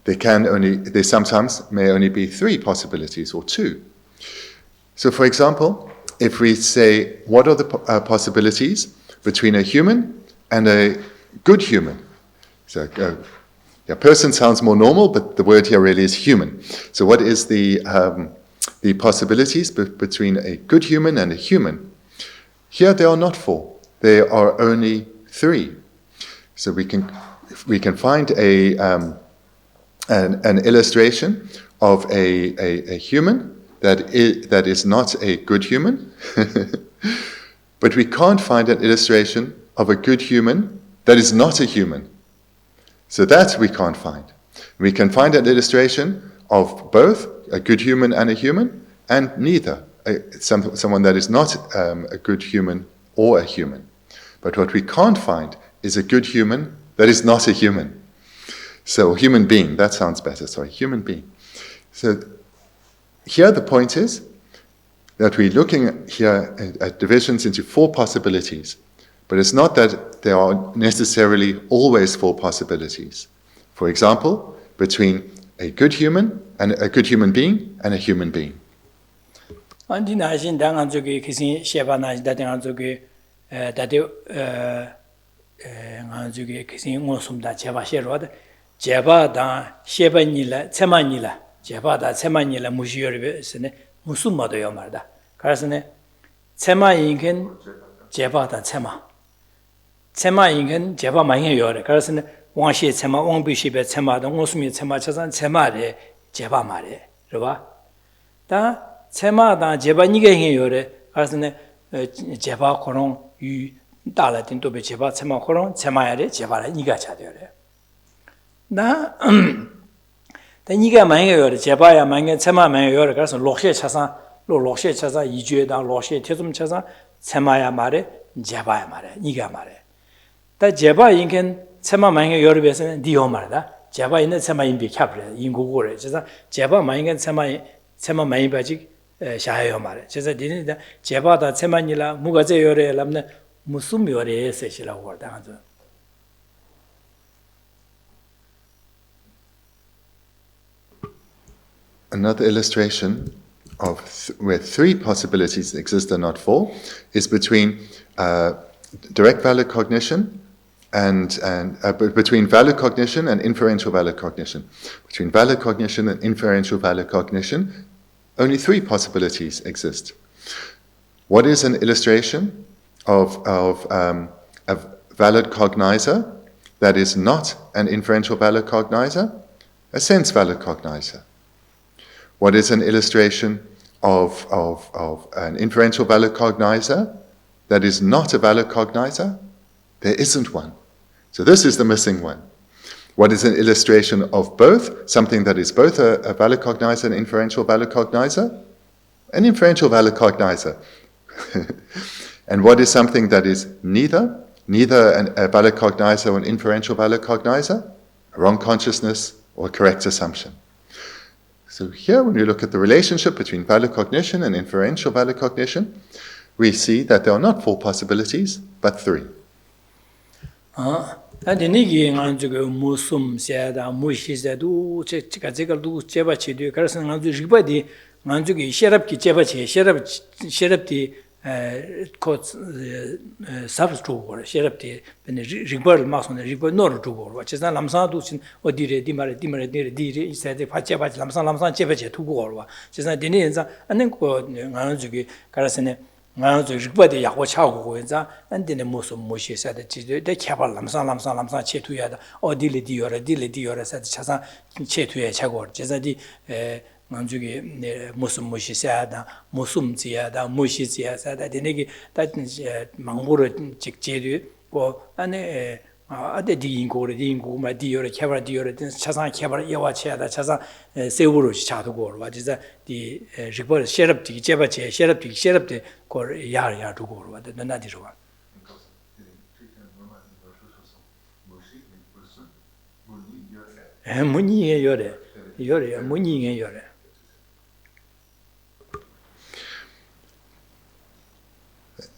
There sometimes may only be three possibilities or two. So for example, if we say, what are the possibilities between a human and a good human? So a person sounds more normal, but the word here really is human. So what is the possibilities between a good human and a human? Here there are not four. There are only three. So we can find an illustration of a human that is not a good human, but we can't find an illustration of a good human that is not a human. So that we can't find. We can find an illustration of both a good human and a human, and neither. Someone that is not a good human or a human. But what we can't find is a good human that is not a human. So human being, that sounds better, sorry, human being. So here the point is that we're looking here at divisions into four possibilities. But it's not that there are necessarily always four possibilities. For example, between a good human and a good human being and a human being. 안디나신 당한 쪽에 기신 셰바나신 다당한 쪽에 다데 안쪽에 기신 원숨다 제바셰로다 제바다 셰바니라 체마니라 제바다 체마니라 무시여르베스네 무슨마도요 말다. 그래서네 체마인겐 제바다 체마인겐 제바 많이 요래. 그래서네 왕시 체마 왕비시베 체마도 원숨이 체마 차산 체마레 제바 말에. 그러봐. 다 체마다 제바니게 해요래. 그래서네 제바 코롱 유 달라딘 또베 제바 체마 코롱 체마야래 제바라 니가 차되어래. 나 니가 많이 해요래. 제바야 많이 체마 많이 요래. 그래서 록셰 차산 록셰 차산 이주에다 록셰 태좀 차산 체마야 말에 제바야 말에 니가 말에. 다 제바 인겐 체마 많이 요래에서는 니요 말다. 제바 있는 체마 인비 캡래 인고고래. 그래서 제바 많이 체마 많이 바지 샤요 말에. 그래서 니는 제바다 체만이라 무가제 요래 람네 무슨 요래 세시라고 하다. Another illustration of where three possibilities exist and not four is between direct valid cognition and between valid cognition and inferential valid cognition. Between valid cognition and inferential valid cognition, only three possibilities exist. What is an illustration of a valid cognizer that is not an inferential valid cognizer? A sense valid cognizer. What is an illustration of an inferential valid cognizer that is not a valid cognizer? There isn't one. So this is the missing one. What is an illustration of both? Something that is both a valid cognizer and inferential valid cognizer? An inferential valid cognizer. And what is something that is neither? Neither a valid cognizer or an inferential valid cognizer, a wrong consciousness or a correct assumption. So here, when we look at the relationship between valid cognition and inferential valid cognition, we see that there are not 4 possibilities, but 3. Adinigi nganjugo musum seda mushizadu chekazegalu chebachidu karsan nganju ribadi nganjugi sherabki chebache sherabti ko sabs tugor sherabti ben rigbal mason rigbal nor tugor chesa lamsa du sin odire dimare dire isade pachebache lamsa chebache tugor chesa dini enza anen ko nganjugi karasane 나도 직보대 약고 차고 이제 안되네 무슨 무시사다 지대 개발 람상 체투야다 어디를 디어라서 차상 체투에 차고 제자디 남주기 무슨 무시사다 무슨 지야다 무시지야다 되네기 다 망보를 직제리 고 안에 아데 디인고 디어라 개발 디어라 차상 개발 예와체다 차상 세우로 차도고 와지자 디 리버 셰럽디 제바체 셰럽디 고 야야 두고 와데 나나디로 와 무니에 요래 무니에 요래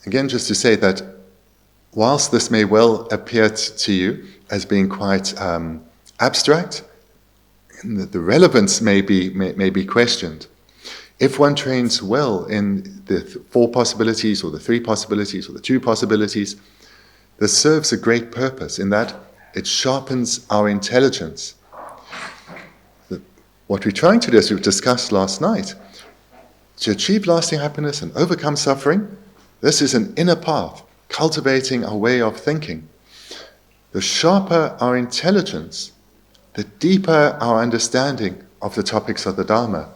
Again, just to say that whilst this may well appear to you as being quite abstract, the relevance may be questioned. If one trains well in the 4 possibilities, or the 3 possibilities, or the 2 possibilities, this serves a great purpose in that it sharpens our intelligence. What we're trying to do, as we've discussed last night, to achieve lasting happiness and overcome suffering, this is an inner path, cultivating our way of thinking. The sharper our intelligence, the deeper our understanding of the topics of the Dharma,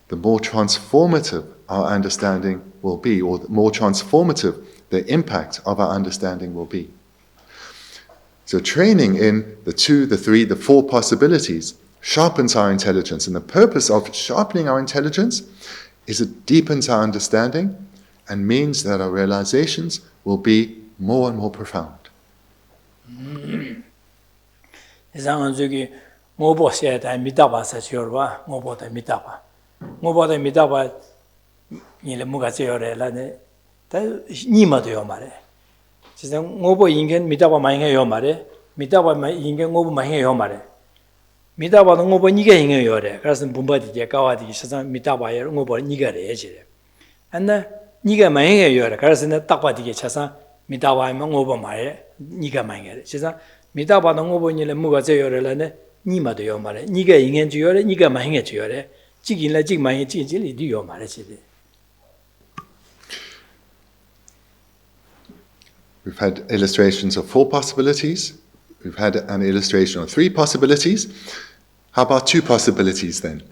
the more transformative our understanding will be, or the more transformative the impact of our understanding will be. So training in the 2, the 3, the 4 possibilities sharpens our intelligence, and the purpose of sharpening our intelligence is it deepens our understanding and means that our realizations will be more and more profound. 저기 뭐보세다 미다바서 저와 뭐보다 미다바 이래 뭐가 저래라네 다 니마도요 말에 진짜 뭐보 인간 미다바 많이 해요 말에 미다바 인간 뭐보 많이 해요 말에 미다바는 뭐보 니가 해요래 그래서 분바디게 가와디 세상 미다바에 뭐보 니가 해지래 안나 니가 많이 해요래 그래서 딱 바디게 차상 미다바면 뭐보 말에 니가 많이 해 진짜 미다바는 뭐보니래 뭐가 저래라네 니마도요 말에 니가 인간 주요래 니가 많이 해 주요래 지긴라 지 많이 지질이 뒤요 말에 지대 We've had illustrations of 4 possibilities. We've had an illustration of 3 possibilities. How about 2 possibilities then?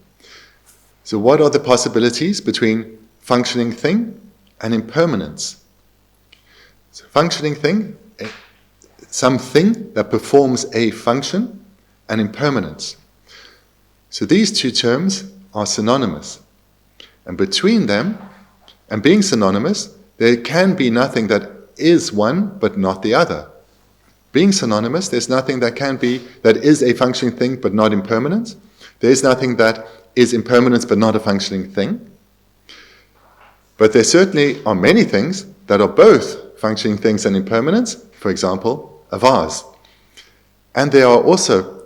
So what are the possibilities between functioning thing and impermanence? So functioning thing, something that performs a function, and impermanence. So these 2 terms are synonymous. And between them, and being synonymous, there can be nothing that is one but not the other. Being synonymous, there's nothing that is a functioning thing but not impermanence. There is nothing that is impermanence but not a functioning thing. But there certainly are many things that are both functioning things and impermanence, for example, a vase. And there are also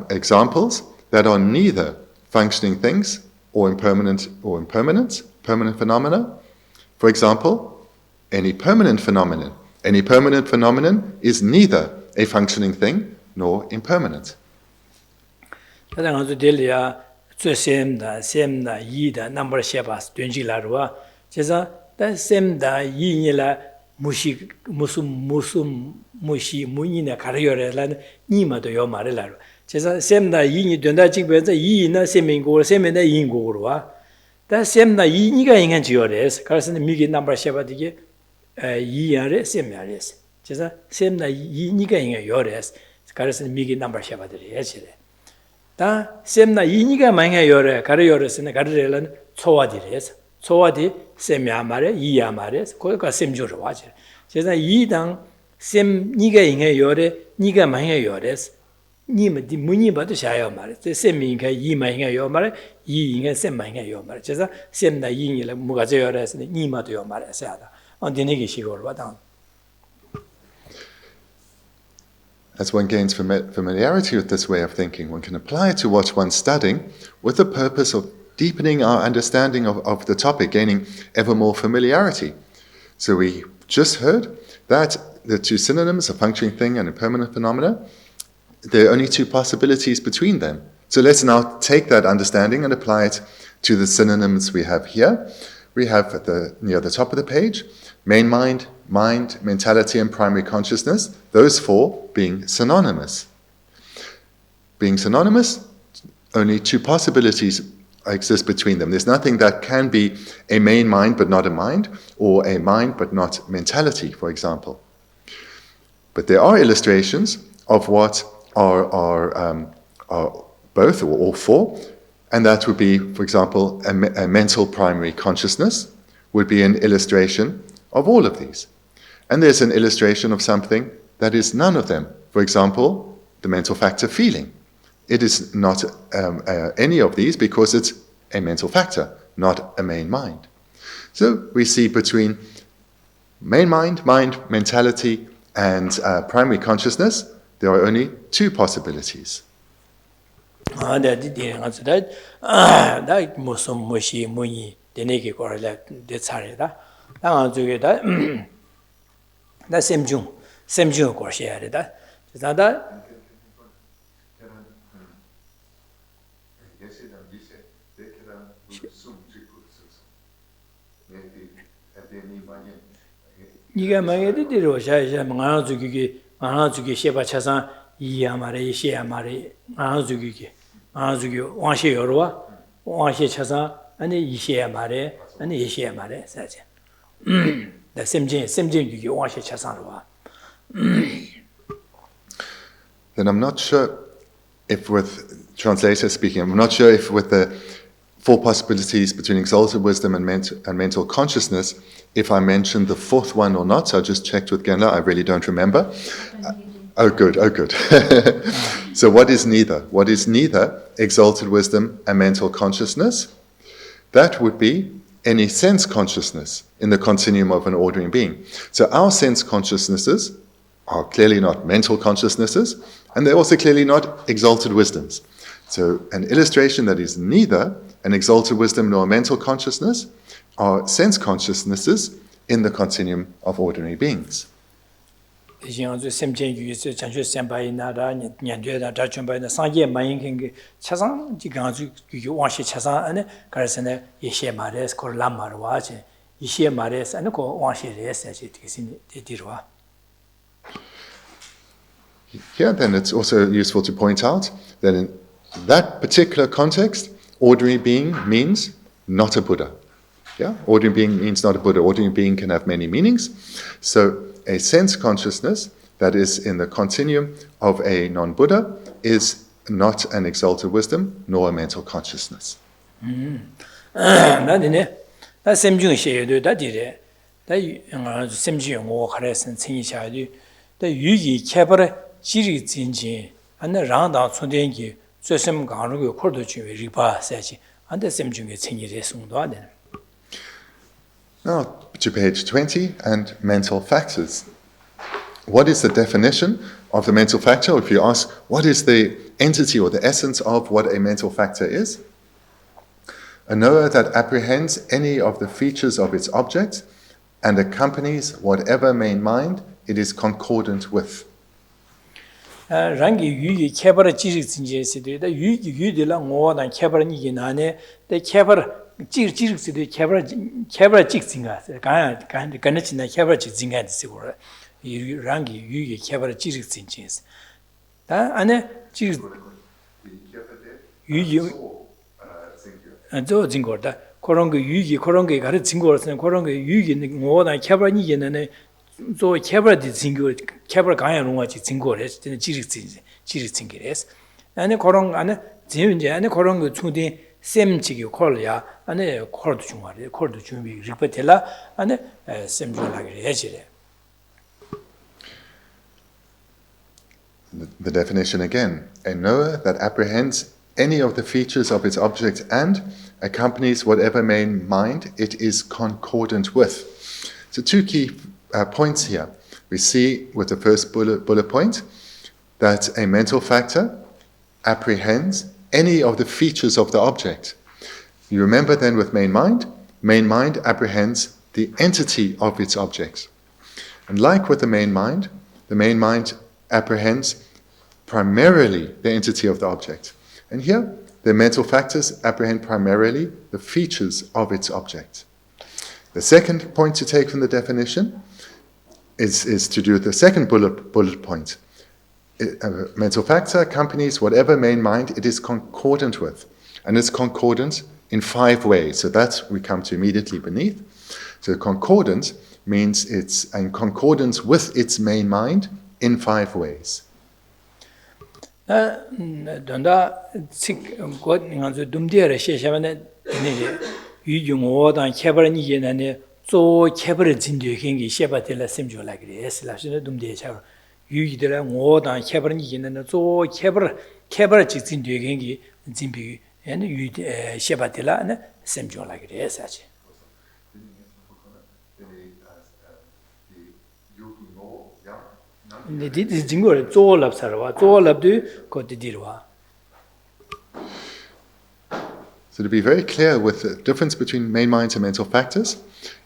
examples that are neither functioning things or impermanence, permanent phenomena. For example, any permanent phenomenon. Any permanent phenomenon is neither a functioning thing nor impermanent. 이야레 셈야레스 제가 셈나 이니가 인가 요레스 가르스는 미기 넘버 샤바들이 해지래 다 셈나 이니가 망해 요레 가르 요레스는 가르rel은 초와디레스 소와디 셈야 말에 이야 말에 거기가 셈주로 와지. 제가 이당 셈 니가 인해 요래 니가 만해 요래스. 니면 디 문이 봐도 샤요 말에. 셈이 인해 이마 인해 요 말에 이 인해 셈마 인해 요 말에. 제가 셈나 이인이라 뭐가 저 요래스 니마도 요 말에 써야다. 언디네기 시고로 와다. As one gains familiarity with this way of thinking, one can apply it to what one's studying with the purpose of deepening our understanding of the topic, gaining ever more familiarity. So we just heard that the two synonyms, a functioning thing and a permanent phenomena, there are only two possibilities between them. So let's now take that understanding and apply it to the synonyms we have here. We have near the top of the page, main mind, mind, mentality, and primary consciousness, those four being synonymous. Being synonymous, only two possibilities exist between them. There's nothing that can be a main mind but not a mind, or a mind but not mentality, for example. But there are illustrations of what are both or all four, and that would be, for example, a mental primary consciousness would be an illustration of all of these. And there's an illustration of something that is none of them. For example, the mental factor feeling. It is not any of these because it's a mental factor, not a main mind. So we see between main mind, mind, mentality, and primary consciousness, there are only two possibilities. 니가 망해도 되려 샤샤 망아 주기 셰바 차상 이야 말에 시야 말에 망아 주기 왕시 여러와 왕시 차상 아니 이시야 말에 아니 이시야 말에 사지 다 셈진 주기 왕시 차상로와. Then I'm not sure if with translators speaking, I'm not sure if with the four possibilities between exalted wisdom and mental consciousness, if I mentioned the fourth one or not. So I just checked with Genla, I really don't remember. Oh good. So what is neither? What is neither exalted wisdom and mental consciousness? That would be any sense consciousness in the continuum of an ordinary being. So our sense consciousnesses are clearly not mental consciousnesses, and they're also clearly not exalted wisdoms. So an illustration that is neither an exalted wisdom nor a mental consciousness are sense consciousnesses in the continuum of ordinary beings. Here then it's also useful to point out that in that particular context, ordinary being means not a Buddha. Yeah, ordinary being means not a Buddha. Ordinary being can have many meanings. So a sense consciousness that is in the continuum of a non-Buddha is not an exalted wisdom nor a mental consciousness. Now to page 20 and mental factors. What is the definition of the mental factor? If you ask, what is the entity or the essence of what a mental factor is? A knower that apprehends any of the features of its object and accompanies whatever main mind it is concordant with. rangi yugi kebara jirik zinje sido da yugi la ngodan kebara ni nane de kebara jirik sido kebara jik zinga kan china kebara jik zinga sigo rangi yugi kebara jirik zinje da ane jirik yugi 저 징거다 그런 거 유기 그런 게 가르 징거는 그런 거 유기 ngodan kebara ni nane 저 케버디 징고 케버 가야는 거지 징고래 지릭 징기래스 아니 그런 안에 지은제 안에 그런 거 중에 셈지기 콜이야 아니 콜도 중화래 콜도 준비 리포텔라 아니 셈줄하게 해지래. The definition again, a knower that apprehends any of the features of its object and accompanies whatever main mind it is concordant with. So two key points here. We see with the first bullet point that a mental factor apprehends any of the features of the object. You remember then with main mind apprehends the entity of its object. And like with the main mind apprehends primarily the entity of the object. And here, the mental factors apprehend primarily the features of its object. The second point to take from the definition is to do with the second bullet point. A mental factor accompanies whatever main mind it is concordant with. And it's concordant in 5 ways. So that we come to immediately beneath. So concordant means it's in concordance with its main mind in 5 ways. donda sik god nganzu dumdiere sheshamane ne yujungo dan kebaran yene zo kebar jinde gengi shebatela simjola gre eslashine dumdiye cha yujidela ngo dan kebaran yene zo kebar jinde gengi jinbi ene yu shebatela ne simjola gre esachi. So to be very clear with the difference between main minds and mental factors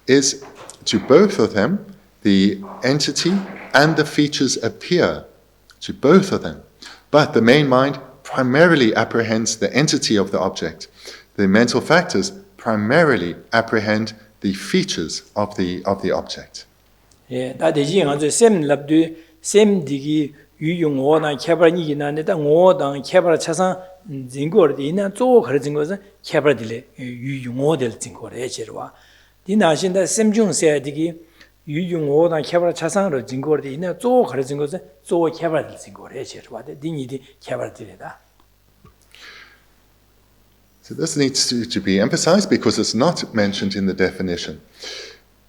is to both of them the entity and the features appear to both of them, but the main mind primarily apprehends the entity of the object. The mental factors primarily apprehend the features of the object. Sem digi yuyung odan kebar yigina ne da odan kebar chasan jingor de ina zo khar jingor sa kebar dile yuyung odel jingor e jerwa dina shin da semjung se digi yuyung odan kebar chasan ro jingor de ina zo khar jingor sa zo kebar dil jingor e jerwa de dini di kebar dile da. So this needs to be emphasized because it's not mentioned in the definition.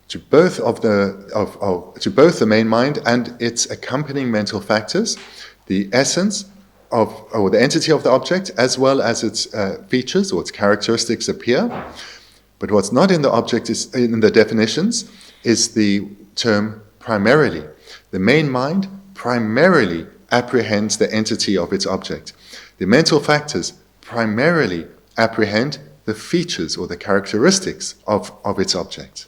To both the main mind and its accompanying mental factors, the essence of or the entity of the object as well as its features or its characteristics appear. But what's not in the object is in the definitions is the term primarily. The main mind primarily apprehends the entity of its object. The mental factors primarily apprehend the features or the characteristics of its object.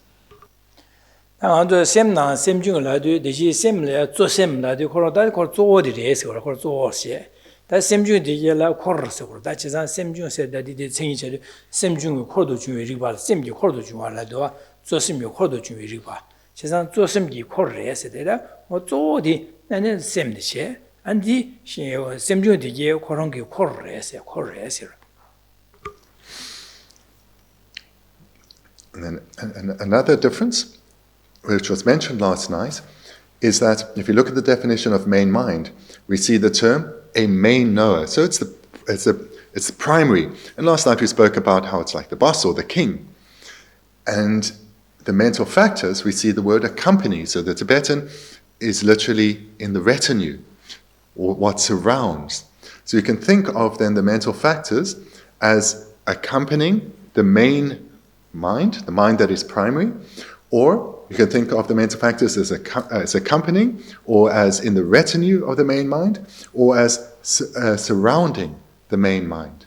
안도 셈나 셈중을라도 대시 셈래 조셈라도 코로다 코 조어리레스 코 조어시 다 셈중 되게라 코르스 코다 지산 셈중세 다디디 생이체 셈중 코도 중에 리바 셈기 코도 중알라도 조셈이 코도 중에 리바 지산 조셈기 코르레스 되라 뭐 조디 나는 셈듯이 안디 셈중 되게 코런기 코르레스 코르레스. And then another difference which was mentioned last night, is that if you look at the definition of main mind, we see the term a main knower. So it's the primary. And last night we spoke about how it's like the boss or the king. And the mental factors, we see the word accompany. So the Tibetan is literally in the retinue, or what surrounds. So you can think of then the mental factors as accompanying the main mind, the mind that is primary, or you can think of the mental factors as accompanying, or as in the retinue of the main mind, or as surrounding the main mind.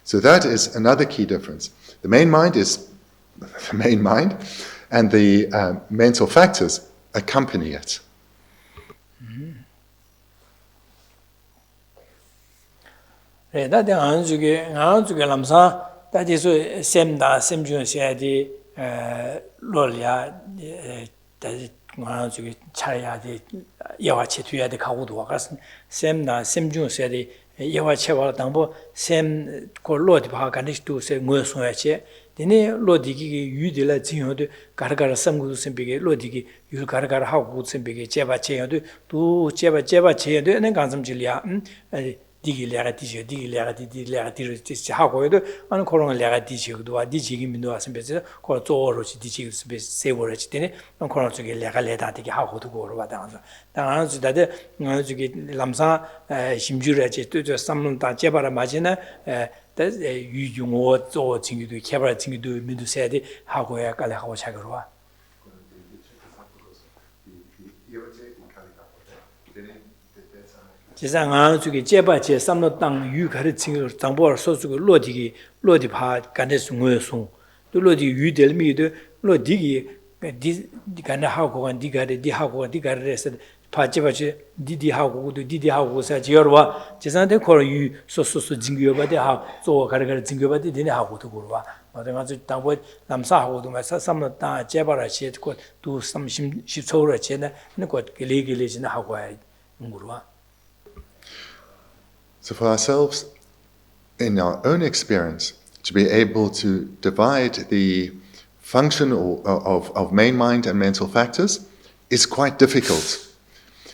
So that is another key difference. The main mind is the main mind, and the mental factors accompany it. 롤야 다지 차야디 예화체 투야디 가고도 와가서 셈나 셈중세디 예화체와 당보 셈 콜로디 바간디스도 세 뭐소야체 데네 로디기 유딜라 진요도 가르가르 삼구도 셈비게 로디기 유 가르가르 하고 셈비게 제바체요도 또 제바체요도 는 간섬질이야 디기 내가 디지 디기 내가 디디 내가 디를 하고도 아니 그런 내가 디지도 와 디지기 민도 왔으면서 그 조로지 디지 세워지 되네 그런 쪽에 내가 내다 되게 하고도 그러 받아서 당연히 다들 저기 람사 심주라지 또 삼는다 제바라 맞이나 유용어 조 친구도 개발 친구도 민도 세대 하고야 깔래 하고 자그러 와 지상아 저기 제바제 삼로 땅 유가르칭을 당보를 소수고 로디파 간데숭어송 또 로디 유델미도 로디기 디 간나 하고 디가데 디하고 디가르레서 파제바제 디디하고도 디디하고서 지어와 지상데 코로 유 소소소 징교바데 하 조가르가르 징교바데 되네 하고도 그러와 맞아 당보 남사하고도 마사 삼로 땅 제바라시 또 삼심 시초라체나 그거 길리길리지나 하고 해 그러와 So for ourselves, in our own experience, to be able to divide the function of main mind and mental factors is quite difficult.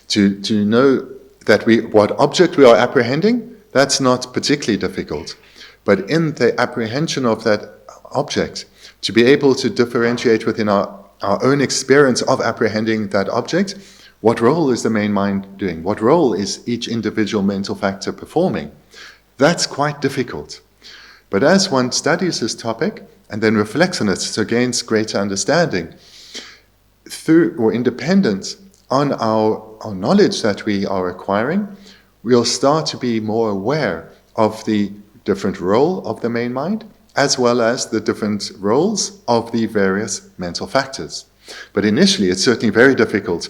To know that what object we are apprehending, that's not particularly difficult. But in the apprehension of that object, to be able to differentiate within our own experience of apprehending that object, what role is the main mind doing? What role is each individual mental factor performing? That's quite difficult. But as one studies this topic and then reflects on it, so gains greater understanding, through or independent on our knowledge that we are acquiring, we'll start to be more aware of the different role of the main mind, as well as the different roles of the various mental factors. But initially, it's certainly very difficult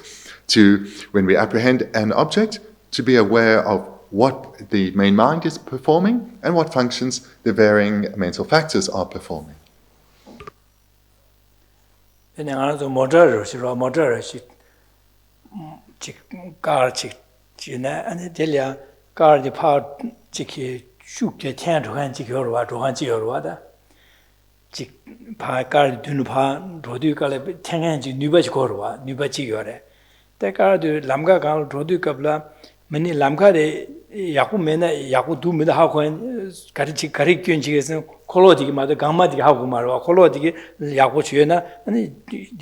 when we apprehend an object, to be aware of what the main mind is performing and what functions the varying mental factors are performing. 때까도 람가 강 로드 갑라 many lamkare yaku mena yaku du meda ha ko 가리 kyun지에서 콜로디기 마도 강마디기 하고 말와 콜로디기 야구 주에나 아니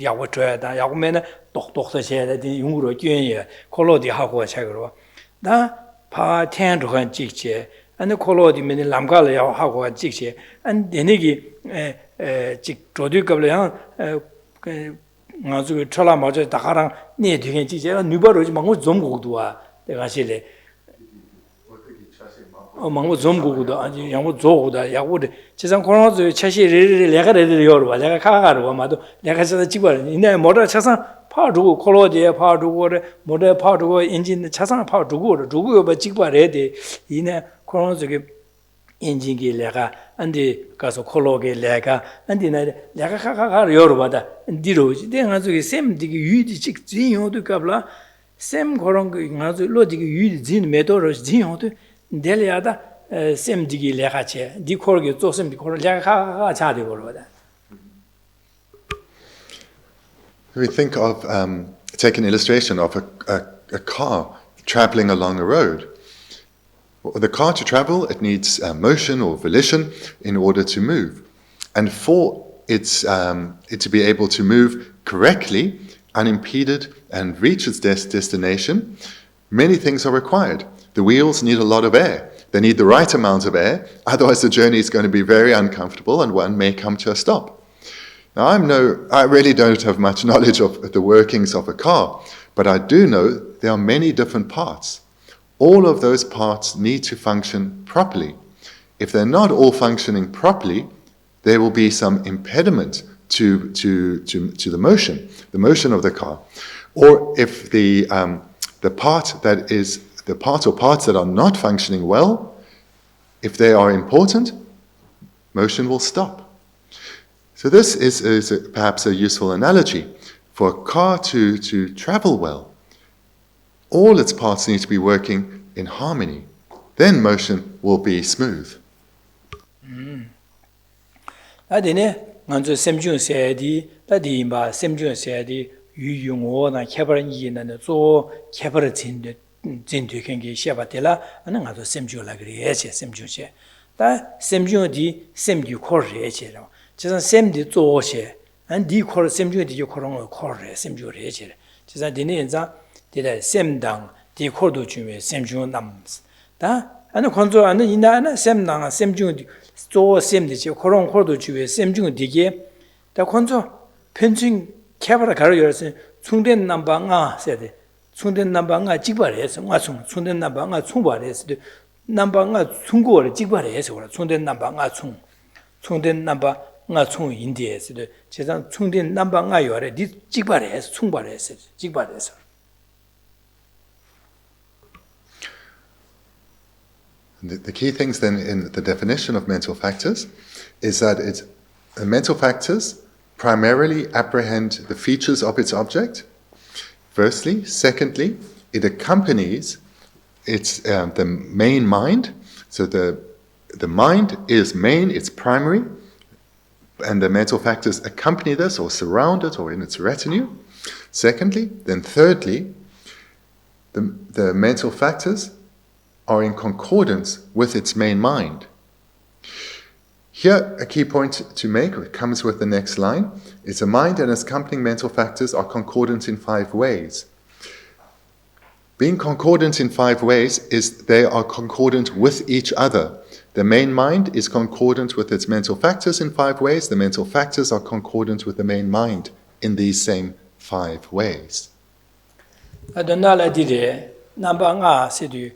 야구 줘야다 야구 메나 똑똑서 해야 돼 용으로 kyun이 콜로디 하고 책으로 나파 텐드한 직제 아니 콜로디 메니 람가를 하고 직제 안 되네기 직 조디급을 아주 철라 맞아 다가랑 네 되게 직제 누버로지 망고 좀 고도와 내가 실래 망고 좀 고고도 아니 양고 조고다 야고데 지상 코로나도 차시를 내가 레들이요 내가 가가로 와마도 내가 저다 집어 이내 모터 차상 파두고 콜로디에 파두고래 모터 파두고 엔진 차상 파두고 두고 봐 집어 레데 이내 코로나도 엔진기 내가 안디 가서 콜로게 내가 안디네 내가 가가로 여러봐다 디로지 내가 저기 샘디기 유디 직진요도 갑라 샘 그런 거 가서 로디기 유디 진 메도로 진요도 델야다 샘디기 레가체 디콜게 조sem디 콜 레가 차디 걸어다. We think of take an illustration of a car traveling along a road. The car to travel, it needs motion or volition in order to move. And for it to be able to move correctly, unimpeded, and reach its destination, many things are required. The wheels need a lot of air. They need the right amount of air, otherwise the journey is going to be very uncomfortable and one may come to a stop. Now I really don't have much knowledge of the workings of a car, but I do know there are many different parts. All of those parts need to function properly. If they're not all functioning properly, there will be some impediment to the motion of the car. Or if the part or parts that are not functioning well, if they are important, motion will stop. So this is perhaps a useful analogy. For a car to travel well, all its parts need to be working in harmony. Then motion will be smooth. 아디네 먼저 샘중세디 다디마 샘중세디 유용어나 개발이는 조 개발진데 진도 경기 샤바텔라 아는 가도 셈주라 그래야지 셈주제 다 셈주디 셈디 코르레제로 지선 셈디 조세 안디 코르 셈주디 코르는 코르레 셈주레제 지선 디네자 디다 셈당 디 코르도 주에 셈주 남스 다 아는 건조 아는 이나나 셈당 셈주디 조 셈디 코르는 코르도 주에 셈주 디게 다 건조 펜칭 캐바라 가로 열었으니 충된 남방아 세대 충된 남방아 찍발해서 와충 충된 남방아 충발해서 남방아 충고를 찍발해서 그래 충된 남방아 충된 남방아 충 인디에서 제상 충된 남방아 요래 니 찍발해서 충발해서 찍발해서 The key things then in the definition of mental factors is that mental factors primarily apprehend the features of its object. Firstly, secondly, it accompanies its the main mind. So the mind is main, it's primary, and the mental factors accompany this or surround it or in its retinue. Secondly, then thirdly, the mental factors are in concordance with its main mind. Here, a key point to make, it comes with the next line, is the mind and its accompanying mental factors are concordant in 5 ways. Being concordant in 5 ways is they are concordant with each other. The main mind is concordant with its mental factors in 5 ways. The mental factors are concordant with the main mind in these same 5 ways. Adonala dire namba nga sedu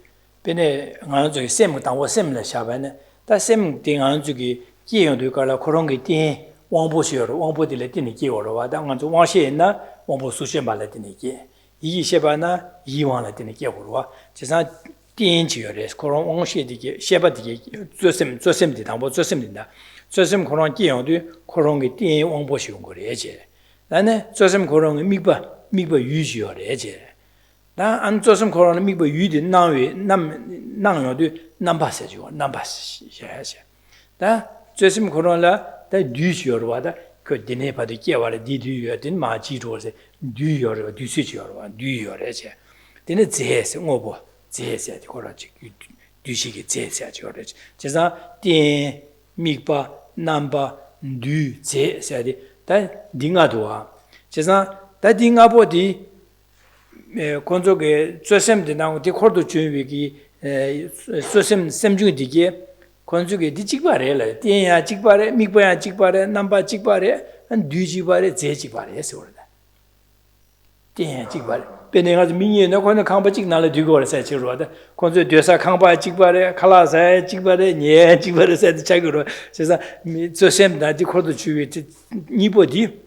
bene nga zo sem ta wo sem la shabane ta sem ding an zu gi ji yong de ka la korong gi tin wang bo xue ro wang bo de le tin ni ji wo ro wa da nga zo wang xie na wang bo su xue ba la tin ni ji yi xie ba na yi wang la tin ni ji wo ro wa ji san tin ji yo le korong wang xie de ge xie ba de ge zo sem de dang bo zo sem de da zo sem korong ji yong de korong gi tin wang bo xue ngo le ji na ne zo sem korong mi ba yu ji yo le ji 나 안조섬 코로나 미보 유디 나외 남요도 남바세죠 남바시야지 다 조섬 코로나 다 뉴시어로 와다 그 디네 바도 끼와라 디디여든 마지로세 뉴여로 뉴시지여로 뉴여래지 디네 제세 오보 제세 코라지 뉴시기 제세지 그러지 제가 디 미바 남바 뉴 제세디 다 딩아도와 제가 다 딩아보디 건조게 쇠셈데 나고 디코르도 준비기 쇠셈 셈중디게 건조게 디직바래라 띠야 직바래 미바야 직바래 남바 직바래 한 뒤직바래 제직바래 해서 그러다 띠야 직바래 베네가 민예나 거는 강바직 날에 뒤고를 세치로다 건조 되사 강바 직바래 칼라사 직바래 예 직바래 세트 차기로 그래서 쇠셈 나디 코르도 주위 니보디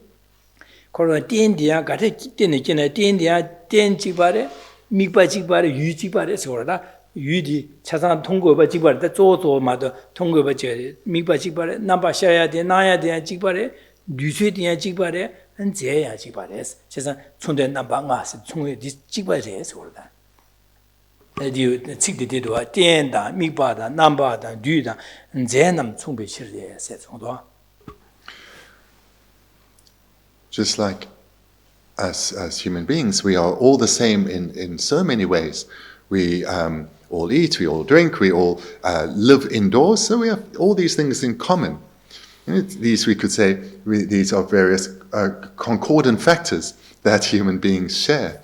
코로나 띠엔디야 가테 띠네 띠네 띠엔디야 띠엔지바레 미바지바레 유지바레 소라다 유디 차상 통고바 지바레 조조마도 통고바 제 미바지바레 남바샤야 돼 나야 돼 지바레 뉴쇠디야 지바레 한제야 지바레 세상 촌된 남방아스 총회 지바레 소라다 에디 칙디디도 띠엔다 미바다 남바다 뉴다 제남 총배 실례 세종도 Just like as human beings, we are all the same in so many ways. We all eat, we all drink, we all live indoors, so we have all these things in common. These, we could say, these are various concordant factors that human beings share.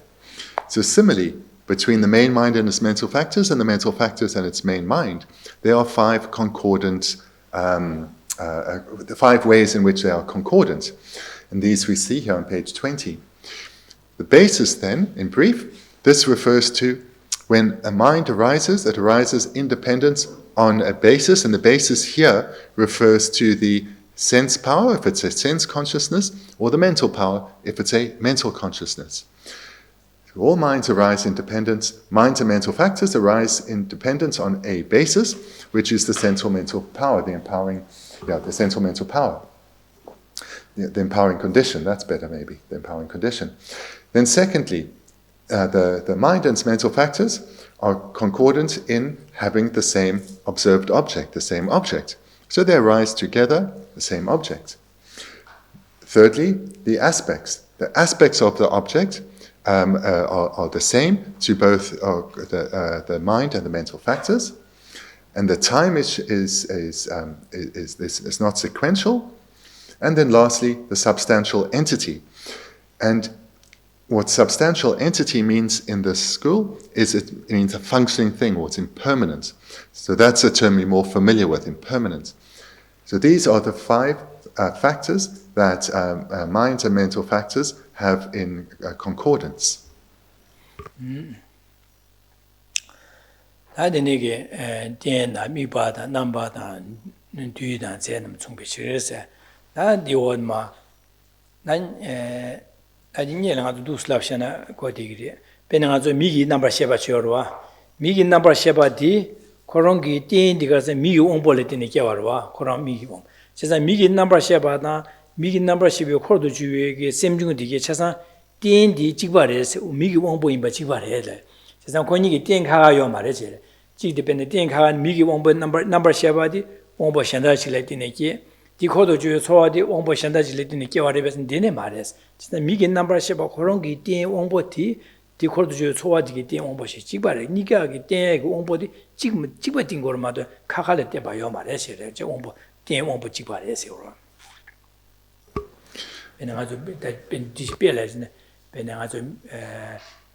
So similarly, between the main mind and its mental factors and the mental factors and its main mind, there are 5 concordant, 5 ways in which they are concordant. And these we see here on page 20. The basis then, in brief, this refers to when a mind arises, it arises independent on a basis, and the basis here refers to the sense power, if it's a sense consciousness, or the mental power, if it's a mental consciousness. So all minds arise in dependence, minds and mental factors arise in dependence on a basis, which is the central mental power, the central mental power. The empowering condition, that's better maybe, the empowering condition. Then secondly, the mind and its mental factors are concordant in having the same observed object, the same object. So they arise together, the same object. Thirdly, the aspects of the object are the same to both the mind and the mental factors, and the time is not sequential, and then lastly the substantial entity. And what substantial entity means in this school is it means a functioning thing, or it's impermanent. So that's a term we're more familiar with, impermanence. So these are the 5 factors that mind and mental factors have in concordance. Migi number sheba di korongi tin diga migi ombole tini kyawarwa korong migi om. Chesa migi number sheba na migi number shebe kordo juwe ge semjung dige chesa tin di jigbare se migi ombo imba jigbare le. Chesa koni ge tin khaga yo mare che. Jig depende tin khaga migi ombo number sheba di ombo shanda chile tini ki di kordo juwe sowa di ombo shanda chile tini kyaware besen dine mare. Chesa migi number sheba korongi tin ombo ti di kordo juwe sowa digi tin ombo shi jigbare niga ge tin ombo di jigba tin gor ma do khakale te ba yo mare che le je ombo tin ombo jigbare se ro. Benanga ben disipele benanga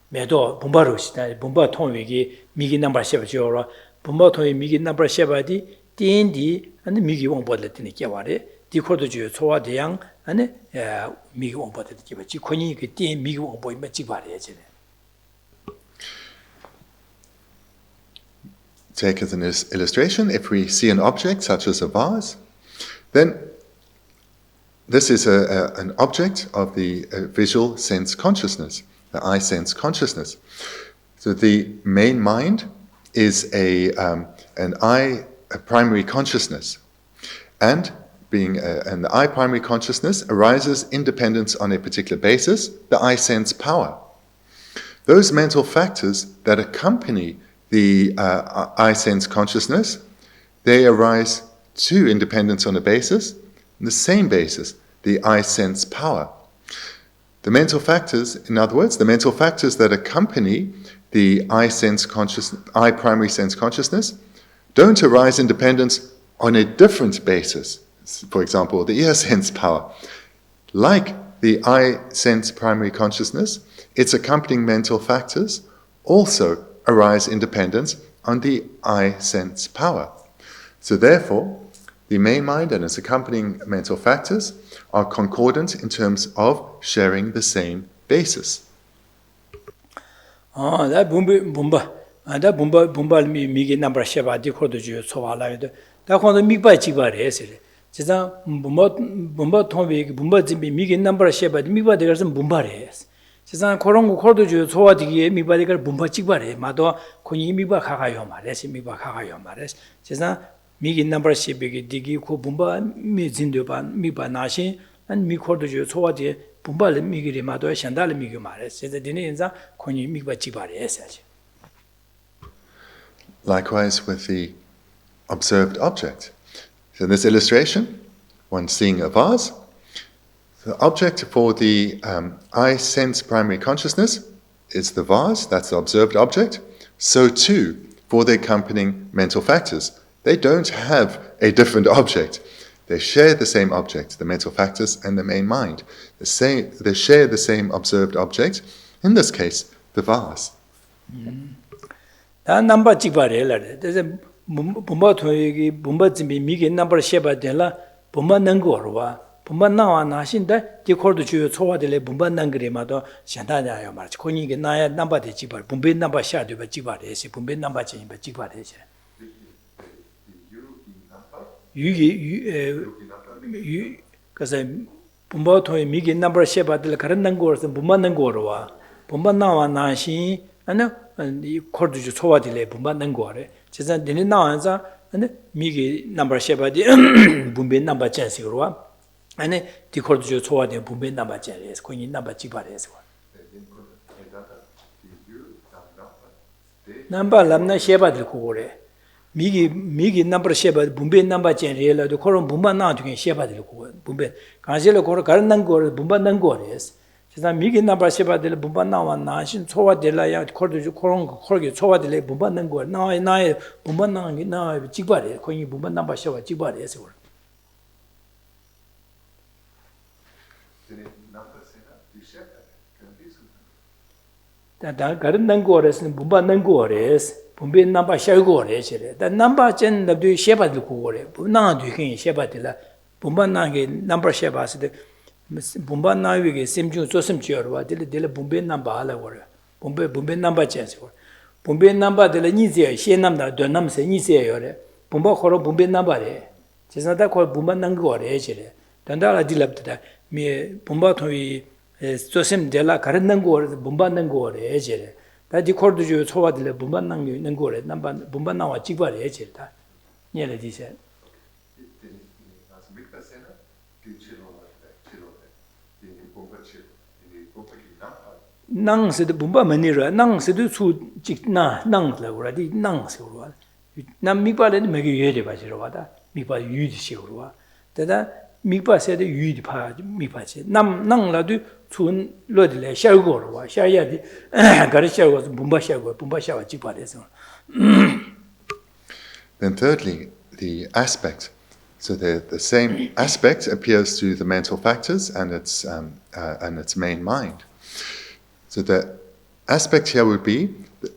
medo bomba로 시다 bomba 통위기 미기 넘버 쉐바죠 bomba 통위 미기 넘버 쉐바디 띠인디 아니 미기 원보들 때니 깨와래 디코도 주 소와 대양 아니 미기 원보들 때 지 코니 그띠 미기 원보 임마 지바래 제. Take as an illustration, if we see an object such as a vase, then this is an object of the visual sense consciousness, the eye sense consciousness. So the main mind is a primary consciousness, and the eye primary consciousness arises independence on a particular basis, the eye sense power. Those mental factors that accompany the eye sense consciousness, they arise to independence on a basis, the same basis, the eye sense power. The mental factors, in other words, the mental factors that accompany the eye primary sense consciousness, don't arise in dependence on a different basis. For example, the ear sense power. Like the eye sense primary consciousness, its accompanying mental factors also arise in dependence on the eye sense power. So therefore, the main mind and its accompanying mental factors are concordant in terms of sharing the same basis. That bumba migi number sheba di kordo ju sowala de. Da kondo migba jiba resele. Jisa bumba tombi bumba jimbi migi number sheba di migba de garsen bumba res. Jisa korongo kordo ju sowa digi migba de gar bumba jiba re. Mado koni migba kagayo mares, migba kagayo mares. Jisa migi number shebe digi ko bumba mi zindo ba migba nashi an mi kordo ju sowa di bumba le migi re mado shandale migi mares. Jisa dine inza koni migba jiba res. Likewise with the observed object. So in this illustration, one seeing a vase, the object for the eye sense primary consciousness is the vase, that's the observed object. So too, for the accompanying mental factors. They don't have a different object. They share the same object, the mental factors and the main mind. They share the same observed object, in this case, the vase. 다 넘버 찍바래라. 그래서 bomba 토기 bomba 짐비 미게 넘버 쉐바 될라 bomba 능거와 bomba 나와 나신데 디코르도 주요 초와들레 bomba 능그레마도 현다냐요 말지. 코니게 나야 넘버 대 찍바 bombe 넘버 샤도 바 찍바래시 bombe 넘버 찍바 찍바래시. 유 그래서 bomba 토기 미게 넘버 쉐바 될 그런 능거서 bomba 능거와 bomba 나와 나신 아니 이 코르도 초와들레 bomba 능거래. 제가 되네 나와서 근데 미기 넘버 쉐바디 분배 넘버 젠시로와 아니 디코르도 초와데 분배 넘버 젠레스 코니 넘버 지바레스 넘버 람나 쉐바디 고고래 미기 넘버 쉐바디 분배 넘버 젠레라도 코론 분바 나중에 쉐바디 고고 분배 간실로 고로 가는 거 분바 난 거레스 제가 미기 나바 쉐바들 분바 나와 나신 초와들라야 코르주 코르게 초와들레 분바 는거 나의 분바 나는 게 나의 지바래 거기 분바 나바 쉐바 지바래서 그래. 다 가른 능거래서 분바 능거래서 분배 나바 쉐고래서 다 나바 전 나도 쉐바들 고래 나도 그게 쉐바들라 분바 나게 넘버 쉐바스데 Bumba Naviga Simju Josem Chiorwa, Dilla Bumbe Namba Ala, Bumbe Namba Chance. Bumbe Namba de la Nizia, Shenamda, Donam Se Nizia, Bumba Horo Bumbe Nambare. Tis not that called Bumba Nangore, Echere. Dandala dilapta, me Bumba Toy Josem de la Karanangor, Bumba Nangore, Echere. That the court you told the Bumba Nangore, Bumba Nawa Chibare, Echere. Nearly this. Nang said the Bumba Manira, Nang said the two Chikna, Nang already, Nang Silva. Nam Mipa and Maggie Bajirwada, Mipa Yud Silva. That Mipa said the Yud Pa, Mipa said, Nam Nang Ladu, Tun Lodle, Shagor, Shayadi, Garisha was Bumba Shago, Bumba Shawa Chipa. Then, thirdly, the aspect. So the same aspect appears to the mental factors and its main mind. So the aspect here would be,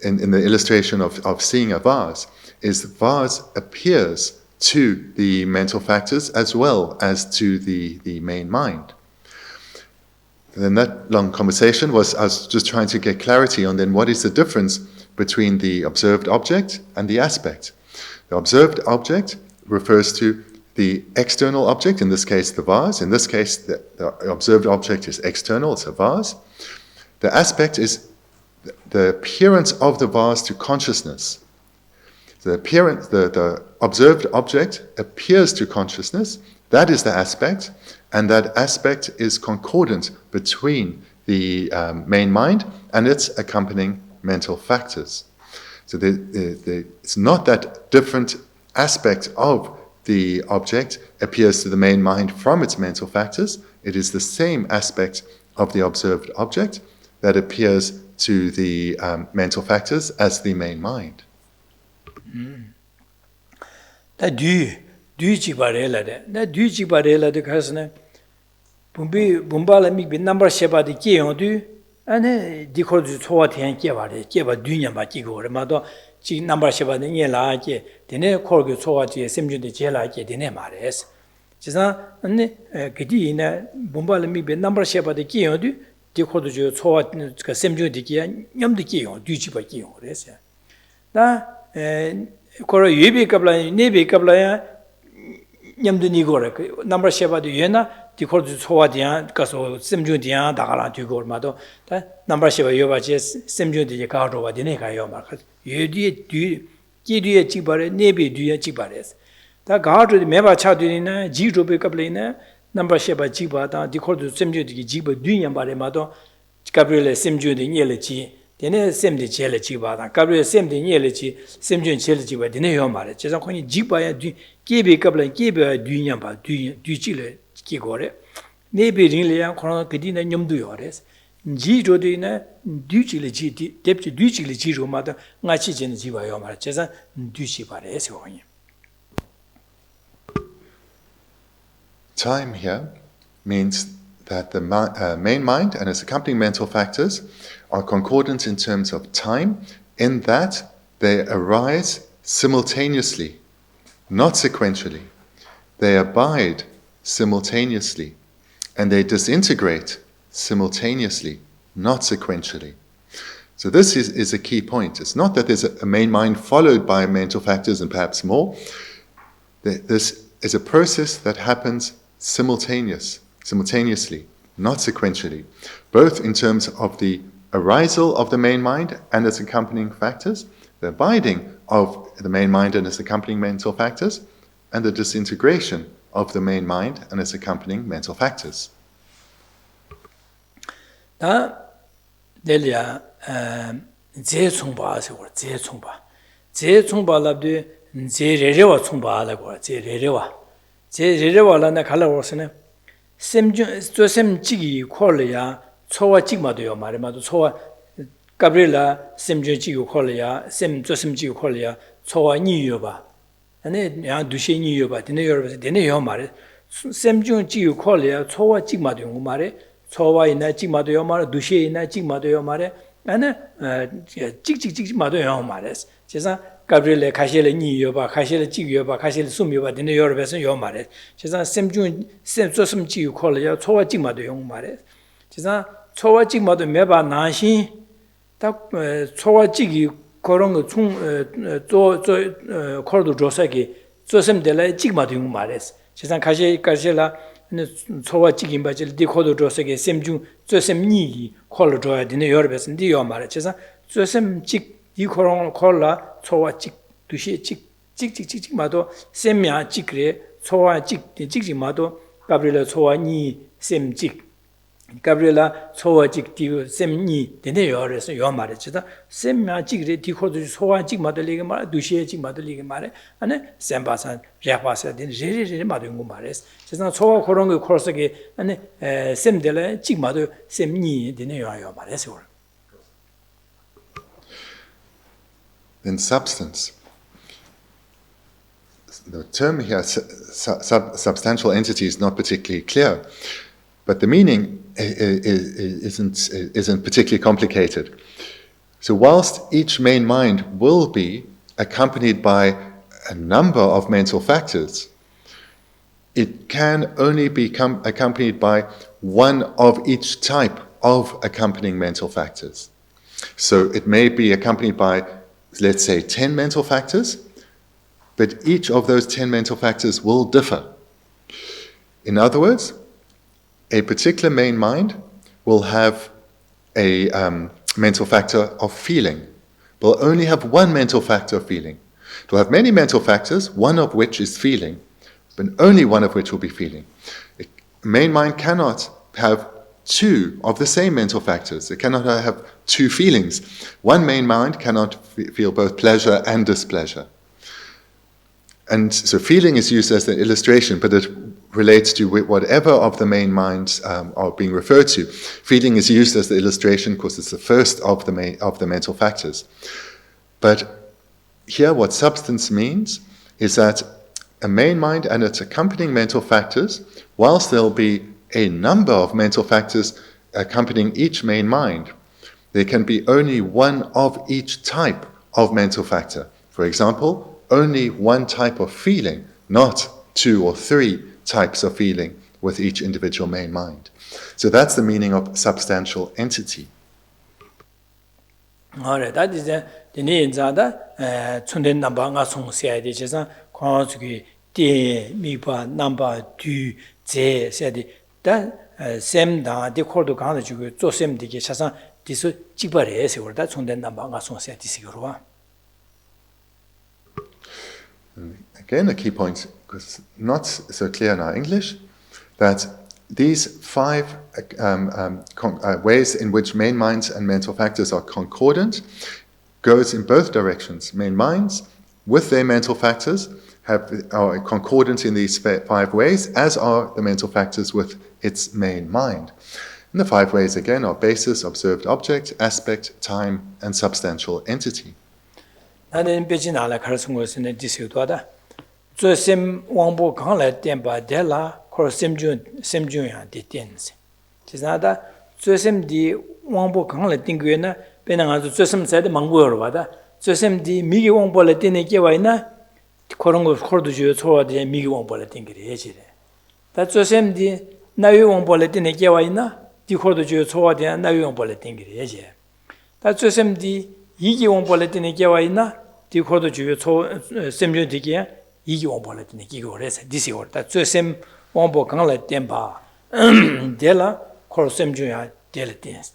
in the illustration of seeing a vase, is the vase appears to the mental factors as well as to the main mind. And then that long conversation I was just trying to get clarity on then what is the difference between the observed object and the aspect. The observed object refers to the external object, in this case the vase. In this case, the observed object is external, it's a vase. The aspect is the appearance of the vase to consciousness. The observed object appears to consciousness, that is the aspect, and that aspect is concordant between the main mind and its accompanying mental factors. So it's not that different aspect of the object appears to the main mind from its mental factors. It is the same aspect of the observed object that appears to the mental factors as the main mind. That do chibarella, that do chibarella the cousin. Bumbala me be number sheba the key on do, and the call to Toat and Kiva Dunya Bakigo, Remado. Chi number sheba the Yela, the ne corgo toati, Simju de Jela, the Nemares. Chisa, and Kedina, Bumbala me be number sheba the key on do, the cordo toat, Simju de Kia, Yam the key on, Duchi Bakio, Resia. Da Cora Yubi Kabla, Nebi Kabla, Yam the Nigore, number sheba the Yena, the cordo toatian, Caso, Simju Dian, Dagala, Tugor Mado, that number sheba Yovaches, Simju de Cardo, the Neka. You do Chibare, Nebi do Chibares. The guard with Meva Chadina, Jiro Becablina, number Sheba Chibata, the court to Simju de Jiba Dunya Baremado, Gabriel Simju de Yelechi, then Sim de Chelechiba, Gabriel Sim de Yelechi, Simju and Chelechiba, the Neomare, Chesakoni Jiba, Gibe Cabla, Gibe Dunyamba, Du Chile, Kigore, Nebi Rinlia, Corona Pedina, Yum Duyores. Jiro dina duchile deputy duchile jiro mata ngachi jen jiwa yo mara chesa duchi pare ese hoye. Time here means that the main mind and its accompanying mental factors are concordant in terms of time, in that they arise simultaneously, not sequentially. They abide simultaneously, and they disintegrate simultaneously, not sequentially. So this is a key point. It's not that there's a main mind followed by mental factors and perhaps more. This is a process that happens simultaneously, not sequentially, both in terms of the arisal of the main mind and its accompanying factors, the abiding of the main mind and its accompanying mental factors, and the disintegration of the main mind and its accompanying mental factors. 다 델리아 제총바 세고 제총바 랍데 제레레와 총바라고 제레레와라나 갈라고서네 셈주 조셈지기 콜이야 초와 찍마도 요 말에 마도 초와 가브릴라 셈주 지고 콜이야 셈 조심 지고 콜이야 초와 니요 봐 아니 야 두시 니요 봐 되네 여러분 되네 요 말에 셈주 지고 콜이야 초와 찍마도 요 말에 초와 있나 찍마도 요 말에 두시 있나 찍마도 요 말에 아니 찍마도 요 말에 제가 가브릴레 가실레 니요 봐 가실레 찍요 봐 가실레 숨요 봐 되네 여러분 요 말에 제가 셈주 셈 조심 지고 콜이야 초와 찍마도 요 말에 제가 초와 찍마도 매바 나신 딱 초와직이 그런 거총 코르도 조사기 조심될 찍마도 용 말했어. 세상 가시라 초와직이 바질 디코도 조사기 셈중 조심니기 콜로 줘야 되는 여러분은 디요 말해. 세상 조심직 이 코론 콜라 초와직 두시 찍마도 셈야 찍그래 초와직 찍직마도 가브릴라 초와니 셈직 가브릴라 소와직 디우 셈니 되네 요래서 요 말했지다 셈마 찍리 디코도 소와직 마들리게 말 두시에직 마들리게 말해 아니 셈바산 레바사 된 제제제 마든 거 말했어 세상 소와 그런 거 코스게 아니 셈델에 찍마도 셈니 되네 요 말했어. Then substance. The term here, substantial entity, is not particularly clear, but the meaning isn't particularly complicated. So whilst each main mind will be accompanied by a number of mental factors, it can only become accompanied by one of each type of accompanying mental factors. So it may be accompanied by, let's say, 10 mental factors, but each of those 10 mental factors will differ. In other words, a particular main mind will have a mental factor of feeling. It will only have one mental factor of feeling. It will have many mental factors, one of which is feeling, but only one of which will be feeling. A main mind cannot have two of the same mental factors. It cannot have two feelings. One main mind cannot feel both pleasure and displeasure. And so feeling is used as an illustration, but it relates to whatever of the main minds are being referred to. Feeling is used as the illustration because it's the first of the mental factors. But here what substance means is that a main mind and its accompanying mental factors, whilst there'll be a number of mental factors accompanying each main mind, there can be only one of each type of mental factor. For example, only one type of feeling, not two or three types of feeling with each individual main mind. So that's the meaning of substantial entity. Alright, that is the inzada chunden namba nga song sia de chesa kwa sugi de mi ba namba du je sia de da sem da de kordo ga de ju zo sem de ge chasa disu jibare se or da chunden namba nga song sia disigro. Again, a key point, because not so clear in our English, that these five ways in which main minds and mental factors are concordant goes in both directions. Main minds, with their mental factors, are concordant in these five ways, as are the mental factors with its main mind. And the five ways, again, are basis, observed object, aspect, time, and substantial entity. 나는 베지나라 가르송고스는 디스도다. 조심 왕보 강래 템바 데라 코semjun야 디텐스. 지나다 조심디 왕보 강래 띵괴나 베나가도 조심세데 망고여 봐다. 조심디 미기 왕보를 띵네 깨와이나 그런 거 코르도 주 초와데 미기 왕보를 띵게 해지래. 다 조심디 나위 왕보를 띵네 깨와이나 디 코르도 주 초와데 나위 왕보를 띵게 해지. 다 조심디 이기 원벌에 되는 게와 있나? 디코도 주요 셈죠 되게 이기 원벌에 되는 기고 그래서 디시 왔다. 저셈 원보 강래 템바. 데라 콜 셈죠야 델 댄스.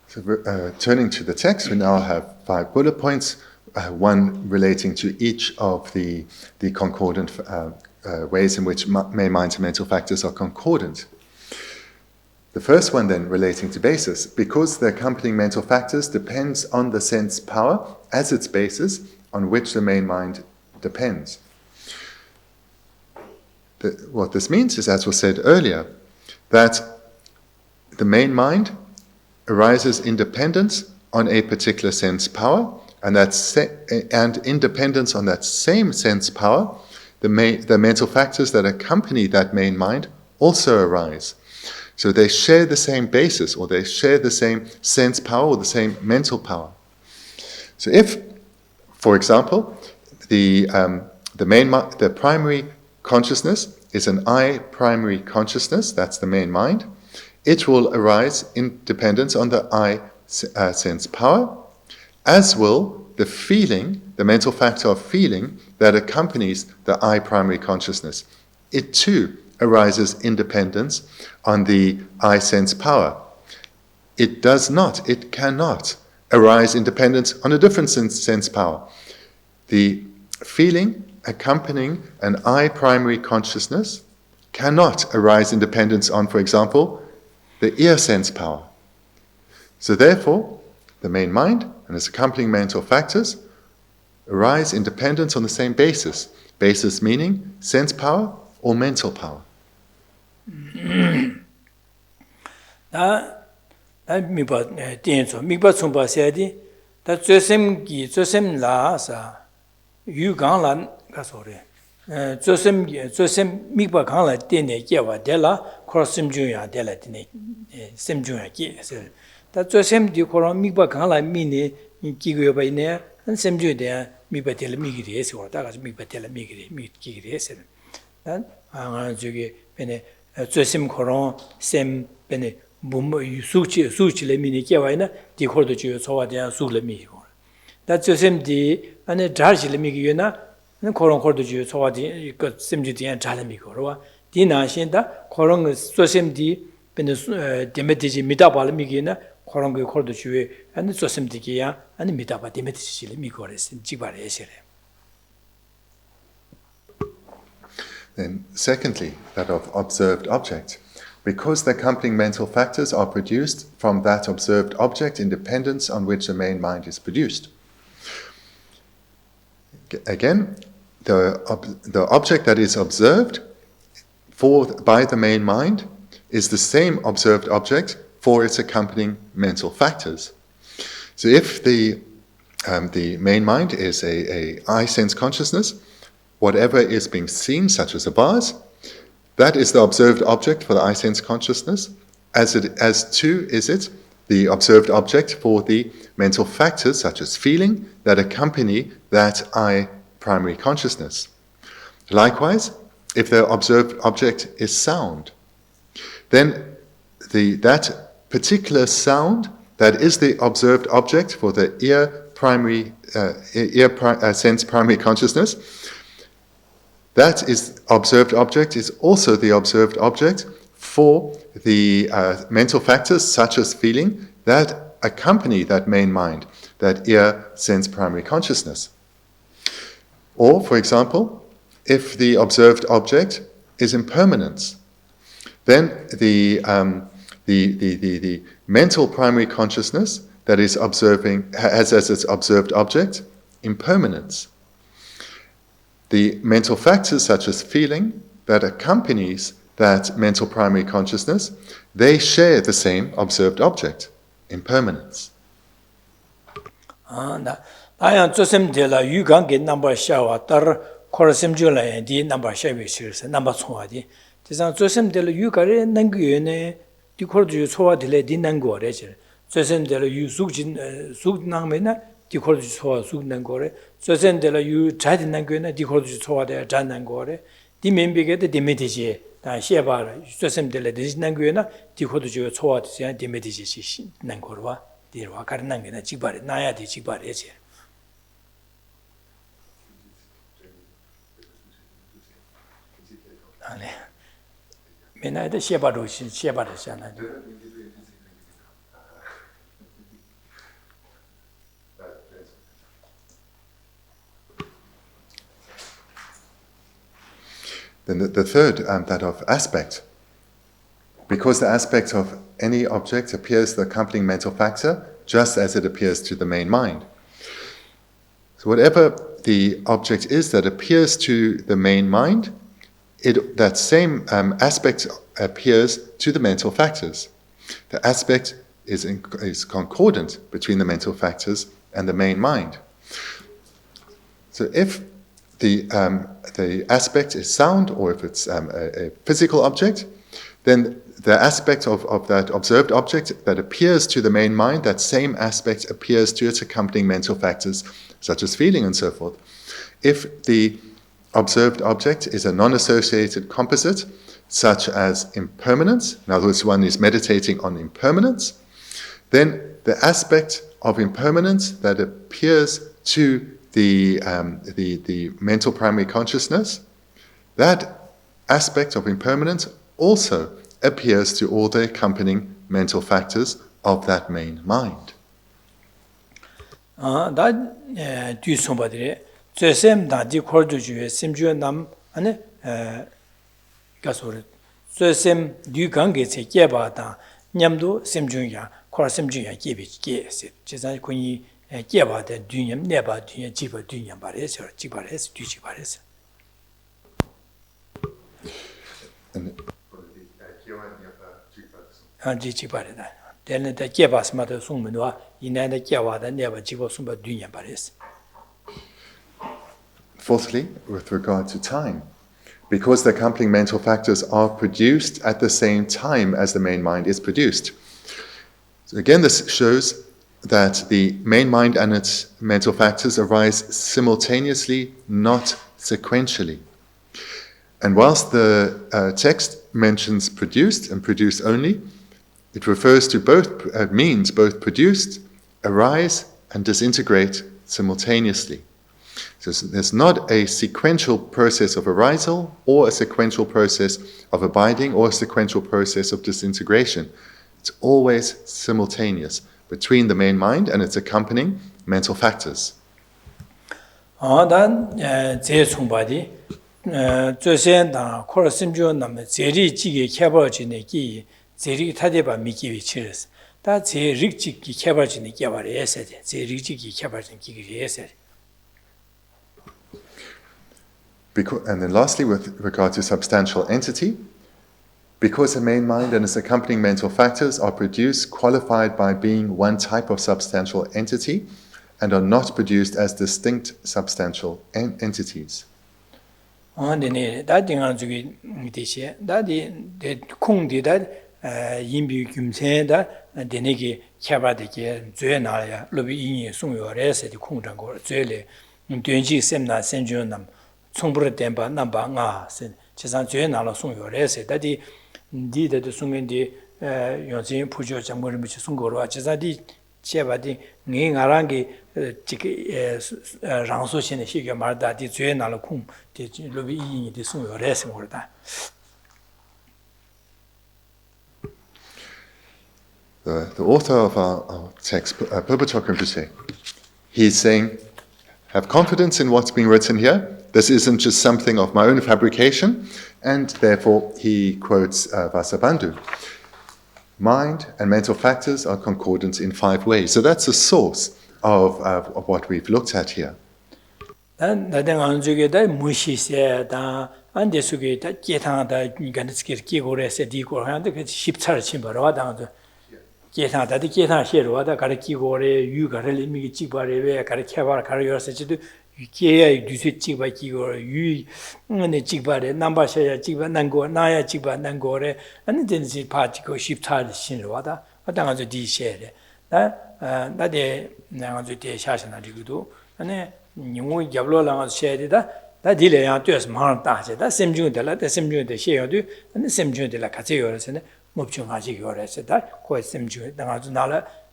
So turning to the text, we now have 5 bullet points, one relating to each of the concordant ways in which main minds and mental factors are concordant. The first one then relating to basis, because the accompanying mental factors depends on the sense power as its basis on which the main mind depends. what this means is, as was said earlier, that the main mind arises independence on a particular sense power, and and independence on that same sense power, the mental factors that accompany that main mind also arise. So they share the same basis, or they share the same sense power, or the same mental power. So if, for example, the primary consciousness is an I primary consciousness, that's the main mind, it will arise in dependence on the I sense power, as will the feeling, the mental factor of feeling that accompanies the I primary consciousness. It too arises independence on the I sense power. It cannot arise independence on a different sense power. The feeling accompanying an I primary consciousness cannot arise independence on, for example, the ear sense power. So therefore, the main mind and its accompanying mental factors arise independence on the same basis. Basis meaning sense power or mental power. Then secondly, that of observed object. Because the accompanying mental factors are produced from that observed object in dependence on which the main mind is produced. Again, the object that is observed by the main mind is the same observed object for its accompanying mental factors. So if the main mind is a I sense consciousness, whatever is being seen, such as a vase, that is the observed object for the I sense consciousness, as too is it the observed object for the mental factors, such as feeling, that accompany that I primary consciousness. Likewise, if the observed object is sound, then that particular sound that is the observed object for the sense primary consciousness, that is observed object is also the observed object for the mental factors such as feeling that accompany that main mind, that ear sense primary consciousness. Or, for example, if the observed object is impermanence, then the mental primary consciousness that is observing has as its observed object impermanence. The mental factors such as feeling that accompanies that mental primary consciousness, they share the same observed object, impermanence. Then the third, that of aspect. Because the aspect of any object appears the accompanying mental factor, just as it appears to the main mind. So whatever the object is that appears to the main mind, that same aspect appears to the mental factors. The aspect is concordant between the mental factors and the main mind. So if the aspect is sound, or if it's a physical object, then the aspect of that observed object that appears to the main mind, that same aspect appears to its accompanying mental factors, such as feeling and so forth. If the observed object is a non-associated composite, such as impermanence, in other words, one is meditating on impermanence, then the aspect of impermanence that appears to the mental primary consciousness, that aspect of impermanence also appears to all the accompanying mental factors of that main mind. Fourthly, with regard to time, because the accompanying mental factors are produced at the same time as the main mind is produced. So again, this shows that the main mind and its mental factors arise simultaneously, not sequentially. And whilst the text mentions produced and produced only, it refers to both, means both produced, arise, and disintegrate simultaneously. So there's not a sequential process of arisal, or a sequential process of abiding, or a sequential process of disintegration. It's always simultaneous between the main mind and its accompanying mental factors. And then lastly, with regard to substantial entity, because the main mind and its accompanying mental factors are produced qualified by being one type of substantial entity and are not produced as distinct substantial entities. The author of our text, Purbuchok Ngawang, he's saying, have confidence in what's being written here. This isn't just something of my own fabrication, and therefore he quotes Vasubandhu. Mind and mental factors are concordant in 5 ways. So that's the source of what we've looked at here.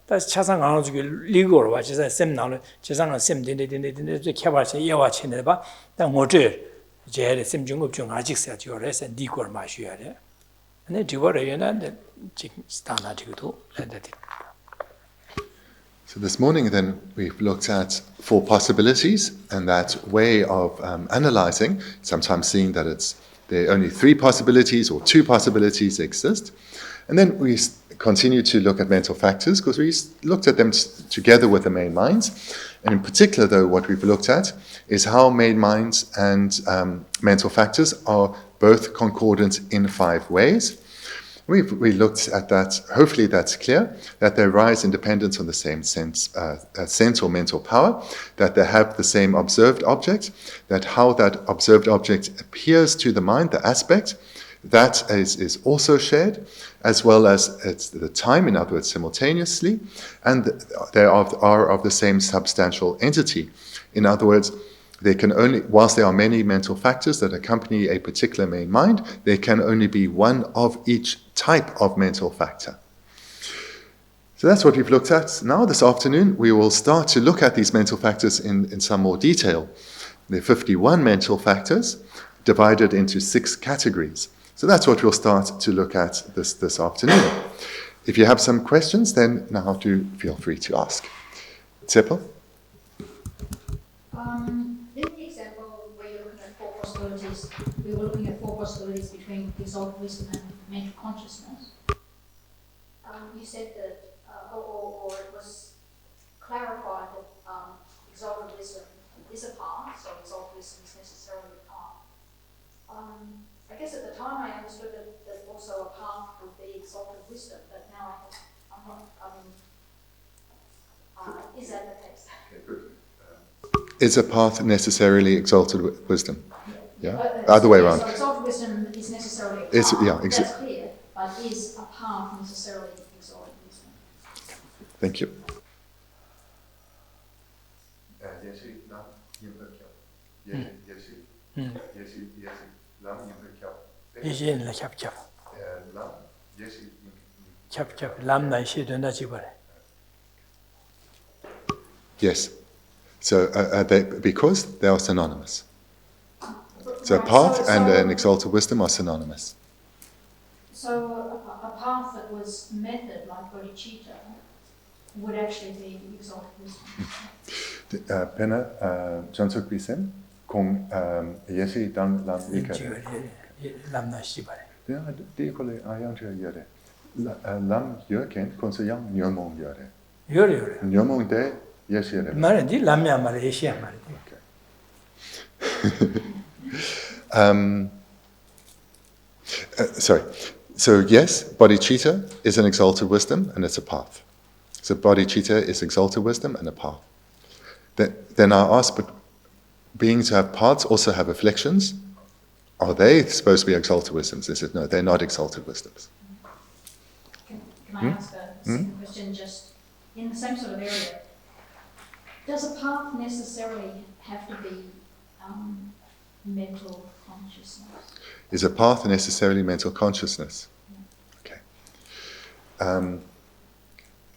that's chasang ang ju ligor wa chasa sem na lo chasang sem de kyabar che yewa chen de ba da ngo zhe je de sem jung jung a jik sa ju re sa di gor ma shu ya de ane di wo re na de jik sta na ji du da. So this morning then we've looked at 4 possibilities, and that way of analyzing, sometimes seeing that there are only 3 possibilities or 2 possibilities exist. And then we continue to look at mental factors, because we looked at them together with the main minds. And in particular, though, what we've looked at is how main minds and mental factors are both concordant in 5 ways. We looked at that. Hopefully that's clear, that they rise in dependence on the same sense or mental power, that they have the same observed object, that how that observed object appears to the mind, the aspect, that is also shared, as well as at the time, in other words, simultaneously, and they are of the same substantial entity. In other words, they can only, whilst there are many mental factors that accompany a particular main mind, there can only be one of each type of mental factor. So that's what we've looked at. Now, this afternoon, we will start to look at these mental factors in some more detail. There are 51 mental factors divided into 6 categories. So that's what we'll start to look at this afternoon. If you have some questions, then now do feel free to ask. Tsepo? In the example where you're looking at 4 possibilities, we were looking at 4 possibilities between exalted wisdom and mental consciousness. You said that, or it was clarified that exalted wisdom is a path, so exalted wisdom is necessarily a path. I guess at the time I understood that also a path would be exalted wisdom, but now is that the case? Okay, good. Is a path necessarily exalted wisdom? Yeah? Other way around. So exalted wisdom is necessarily a path, that's clear, but is a path necessarily exalted wisdom? Thank you. Yes. So because they are synonymous. So a path and an exalted wisdom are synonymous. So a path that was method, like bodhicitta, would actually be exalted wisdom. Pena Jansuk Bisem Kong Yesi Dang Lam Ikare. Lamna Shibare. Dikole Ayang Yore. Lam Yoken Konsayang Nyomong Yore. Yore. Nyomong de Yes, yeah. Maradi Lamia Malaysia Maradi. Sorry. So yes, bodhicitta is an exalted wisdom and it's a path. So bodhicitta is exalted wisdom and a path. Then I ask, but beings who have paths also have afflictions. Are they supposed to be exalted wisdoms? They said, no, they're not exalted wisdoms. Can I ask a second question just in the same sort of area? Does a path necessarily have to be mental consciousness? Is a path necessarily mental consciousness? Okay.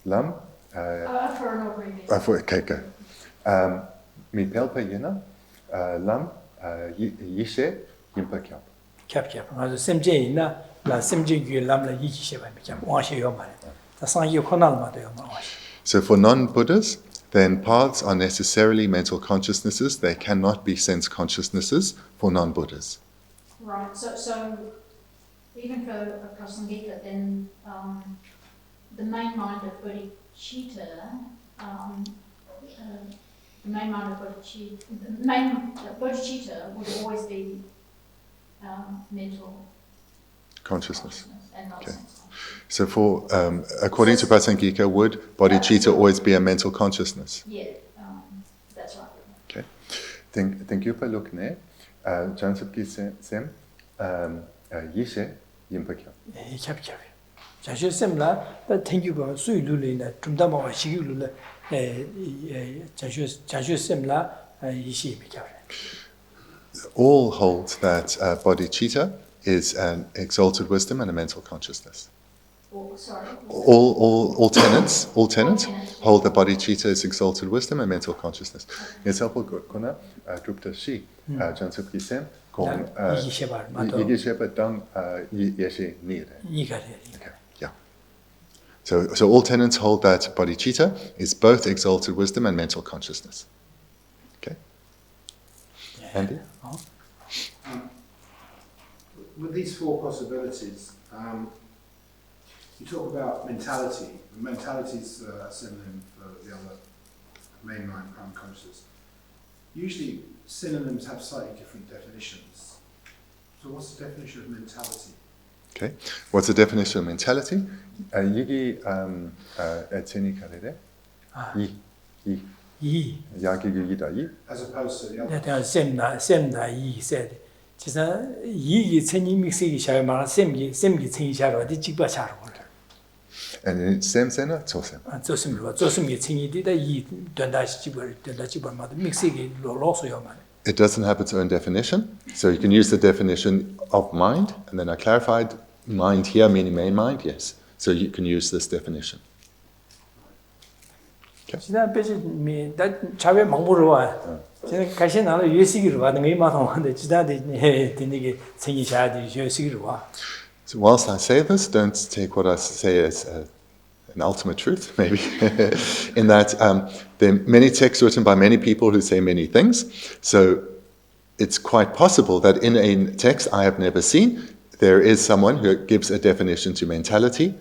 Lam? For an ordinary being. Okay, go. Mi pelpa yena, lam yishe yimpa kyap. Kyap. Simje na la simje yu lam la yichi sheba mi kyap. Washi yo mare. Ta sang yu konal ma yo ma washi. So for non-Buddhas, then paths are necessarily mental consciousnesses. They cannot be sense consciousnesses for non-Buddhas. Right. So even for a Prasangika, then the main mind of bodhicitta, bodhicitta would always be mental Consciousness. and not Okay. sense. So for, according to Prasangika, would bodhicitta always be a mental consciousness? Yeah, that's right. Okay. Thank you for looking at Jansubki Sem Yishe Yimpakya. Kyap. Jashu semla ta thank you ba sui lu le na tumda ma wa shi lu le jashu semla yishi mi kyap. All hold that bodhicitta is an exalted wisdom and a mental consciousness. All tenets hold that bodhicitta is exalted wisdom and mental consciousness. Example kuna drupta shi jansubki sem kong yigi sheba dang yeshe nire. Okay, yeah. So all tenets hold that bodhicitta is both exalted wisdom and mental consciousness. Okay. Andy? With these 4 possibilities, you talk about mentality. Mentality is a synonym for the other main mind, prime consciousness. Usually, synonyms have slightly different definitions. So what's the definition of mentality? Okay, what's the definition of mentality? Yigi eteni karede. Yi. 이 Yagi yida yi. As opposed to the other. 내가 셈다 이 said. 지사 이기 천이 믹스기 샤 말아 셈기 천이 샤로 디 직바 샤로. And in sem sena tosem. 조심이 천이 디다 이 된다 직바 마도 믹스기 로로소요 말. It doesn't have its own definition, so you can use the definition of mind, and then I clarified mind here meaning main mind, yes. So you can use this definition. 지난 배지 다 자외 망보러 와. 지난 가시 나로 예식이로 와. 내가 이마도 왔는데 지난데 되게 생이 샤디 예식이로 와. So whilst I say this, don't take what I say as an ultimate truth, maybe, in that there are many texts written by many people who say many things. So it's quite possible that in a text I have never seen, there is someone who gives a definition to mentality,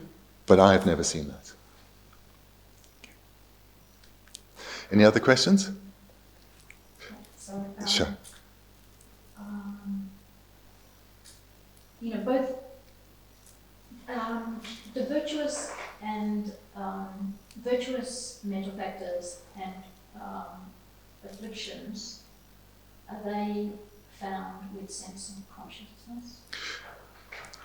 but I have never seen that. Any other questions? So, Sure. Both the virtuous and virtuous mental factors and afflictions, are they found with sense and consciousness?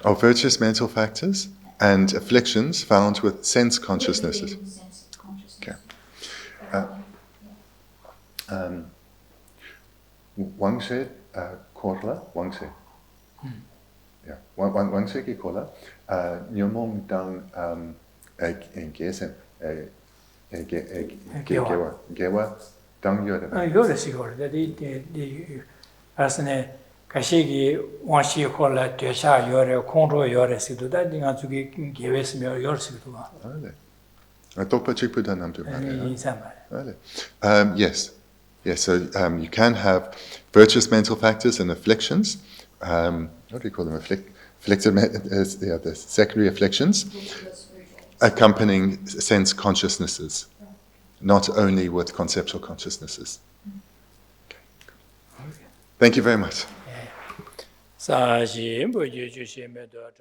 Are virtuous mental factors and afflictions found with sense consciousnesses? Within sense and consciousness. Okay. Wangshe korla, wangshe. Yeah, wangshe ki korla. Nyomong dang gesem gewa dang yore. 요래식으로 이 알았네. 가시기 원시 콜라 되샤 요래 공로 요래식도 다 내가 주기 계획했으면 요래식도 와. 네. Dokpa Chikbuddha namtu. 인사말. Yes. Yes, so you can have virtuous mental factors and afflictions. What do we call them? The secondary afflictions, accompanying sense consciousnesses, not only with conceptual consciousnesses. Thank you very much. 사시 뭐 주시면 더